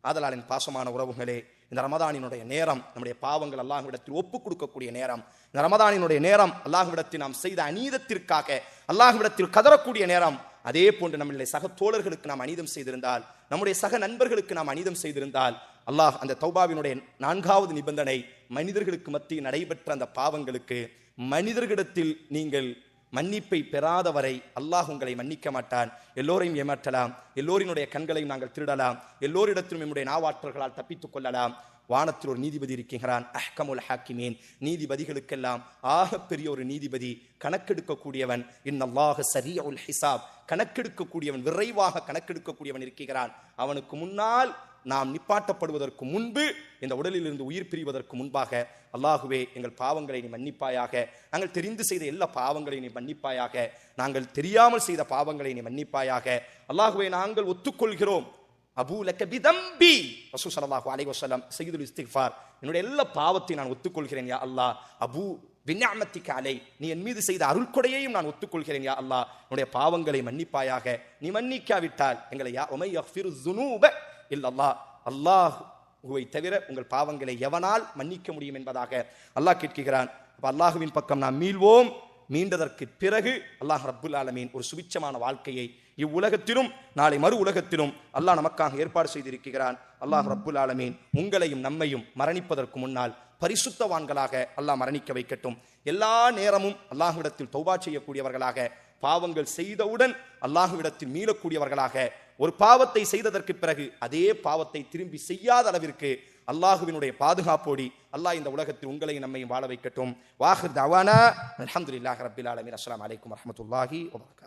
[SPEAKER 1] ஆதலால் என் பாசமான உறவுகளே, இந்த ரமதானினுடைய நேரம் நம்முடைய பாவங்கள் அல்லாஹ்விடத்தில் ஒப்புக் கொடுக்கக்கூடிய நேரம். இந்த ரமதானினுடைய நேரம் அல்லாஹ்விடத்தில் நாம் செய்த அநீதத்திற்காக அல்லாஹ்விடத்தில் கதறக்கூடிய நேரம். அதே போன்று நம்முடைய சக தோழர்களுக்கு நாம் அநீதம் செய்திருந்தால், நம்முடைய சக நண்பர்களுக்கு நாம் அநீதம் செய்திருந்தால், அல்லாஹ் அந்த தௌபாவினுடைய 4வது நிபந்தனை, மனிதர்களுக்கு மத்தியில் நடைபெற்ற அந்த பாவங்களுக்கு மனிதர்களிடத்தில் நீங்கள் மன்னிப்பை பெறாதவரை அல்லாஹ் உங்களை மன்னிக்க மாட்டான். எல்லோரையும் ஏமாற்றலாம், எல்லோரினுடைய கண்களையும் நாங்கள் திருடலாம், எல்லோரிடத்திலும் நம்முடைய நாவாற்றல்களால் தப்பித்துக் கொள்ளலாம். வானத்தில் ஒரு நீதிபதி இருக்கிறான், அஹ்கமுல் ஹாக்கிமீன், நீதிபதிகளுக்கெல்லாம் ஆகப்பெரிய ஒரு நீதிபதி, கணக்கெடுக்கக்கூடியவன். இன்னல்லாஹ ஸரீஉல் ஹிசாப், கணக்கெடுக்கக்கூடியவன், விரைவாக கணக்கெடுக்கக்கூடியவன் இருக்கிறான். அவனுக்கு முன்னால் நாம் நிப்பாட்டப்படுவதற்கு முன்பு, இந்த உடலில் இருந்து உயிர் பிரிவதற்கு முன்பாக, அல்லாஹுவே எங்கள் பாவங்களை நீ மன்னிப்பாயாக, நாங்கள் தெரிந்து செய்த எல்லா பாவங்களை நீ மன்னிப்பாயாக, நாங்கள் தெரியாமல் செய்த பாவங்களை நீ மன்னிப்பாயாக. அல்லாஹுவே நாங்கள் ஒத்துக்கொள்கிறோம், அபூ லக பிதம்பி, ரசூல் ஸல்லல்லாஹு அலைஹி வஸல்லம் சய்யிதுல் இஸ்திக்ஃபார், என்னுடைய எல்லா பாவத்தையும் நான் ஒத்துக்கொள்கிறேன் யா அல்லாஹ். அபூ பின்னிஅமத்திக அலை, நீ என் மீது செய்த அருள்கொடையையும் நான் ஒத்துக்கொள்கிறேன் யா அல்லாஹ். என்னுடைய பாவங்களை மன்னிப்பாயாக. நீ மன்னிக்காவிட்டால் எங்களை யா உமை யக்ஃபிரு ஸுனூப இல்லல்லாஹ், அல்லாஹ்வை தவிர உங்கள் பாவங்களை எவனால் மன்னிக்க முடியும் என்பதாக அல்லாஹ் கேட்கிறான். அப்ப அல்லாஹுவின் பக்கம் நாம் மீள்வோம். மீண்டதற்கு பிறகு அல்லாஹ் ரப்புல் ஆலமீன் ஒரு சுபிட்சமான வாழ்க்கையை இவ்வுலகத்திலும் நாளை மறு உலகத்திலும் அல்லாஹ் நமக்காக ஏற்பாடு செய்திருக்கிறான். அல்லாஹ் ரப்புல் ஆலமீன் உங்களையும் நம்மையும் மரணிப்பதற்கு முன்னால் பரிசுத்தவான்களாக அல்லாஹ் மரணிக்க வைக்கட்டும். எல்லா நேரமும் அல்லாஹ்விடத்தில் தௌபா செய்யக்கூடியவர்களாக, பாவங்கள் செய்தவுடன் அல்லாஹ்விடத்தில் மீளக்கூடியவர்களாக, ஒரு பாவத்தை செய்ததற்கு பிறகு அதே பாவத்தை திரும்பி செய்யாத அளவிற்கு அல்லாஹுவினுடைய பாதுகாப்போடி அல்லாஹ் இந்த உலகத்தில் உங்களையும் நம்மையும் வாழ வைக்கட்டும். வாஹிர் தவானா அல்ஹம்துலில்லாஹி ரப்பில் ஆலமீன். அஸ்ஸலாமு அலைக்கும் வரஹ்மத்துல்லாஹி வபரகாத்துஹு.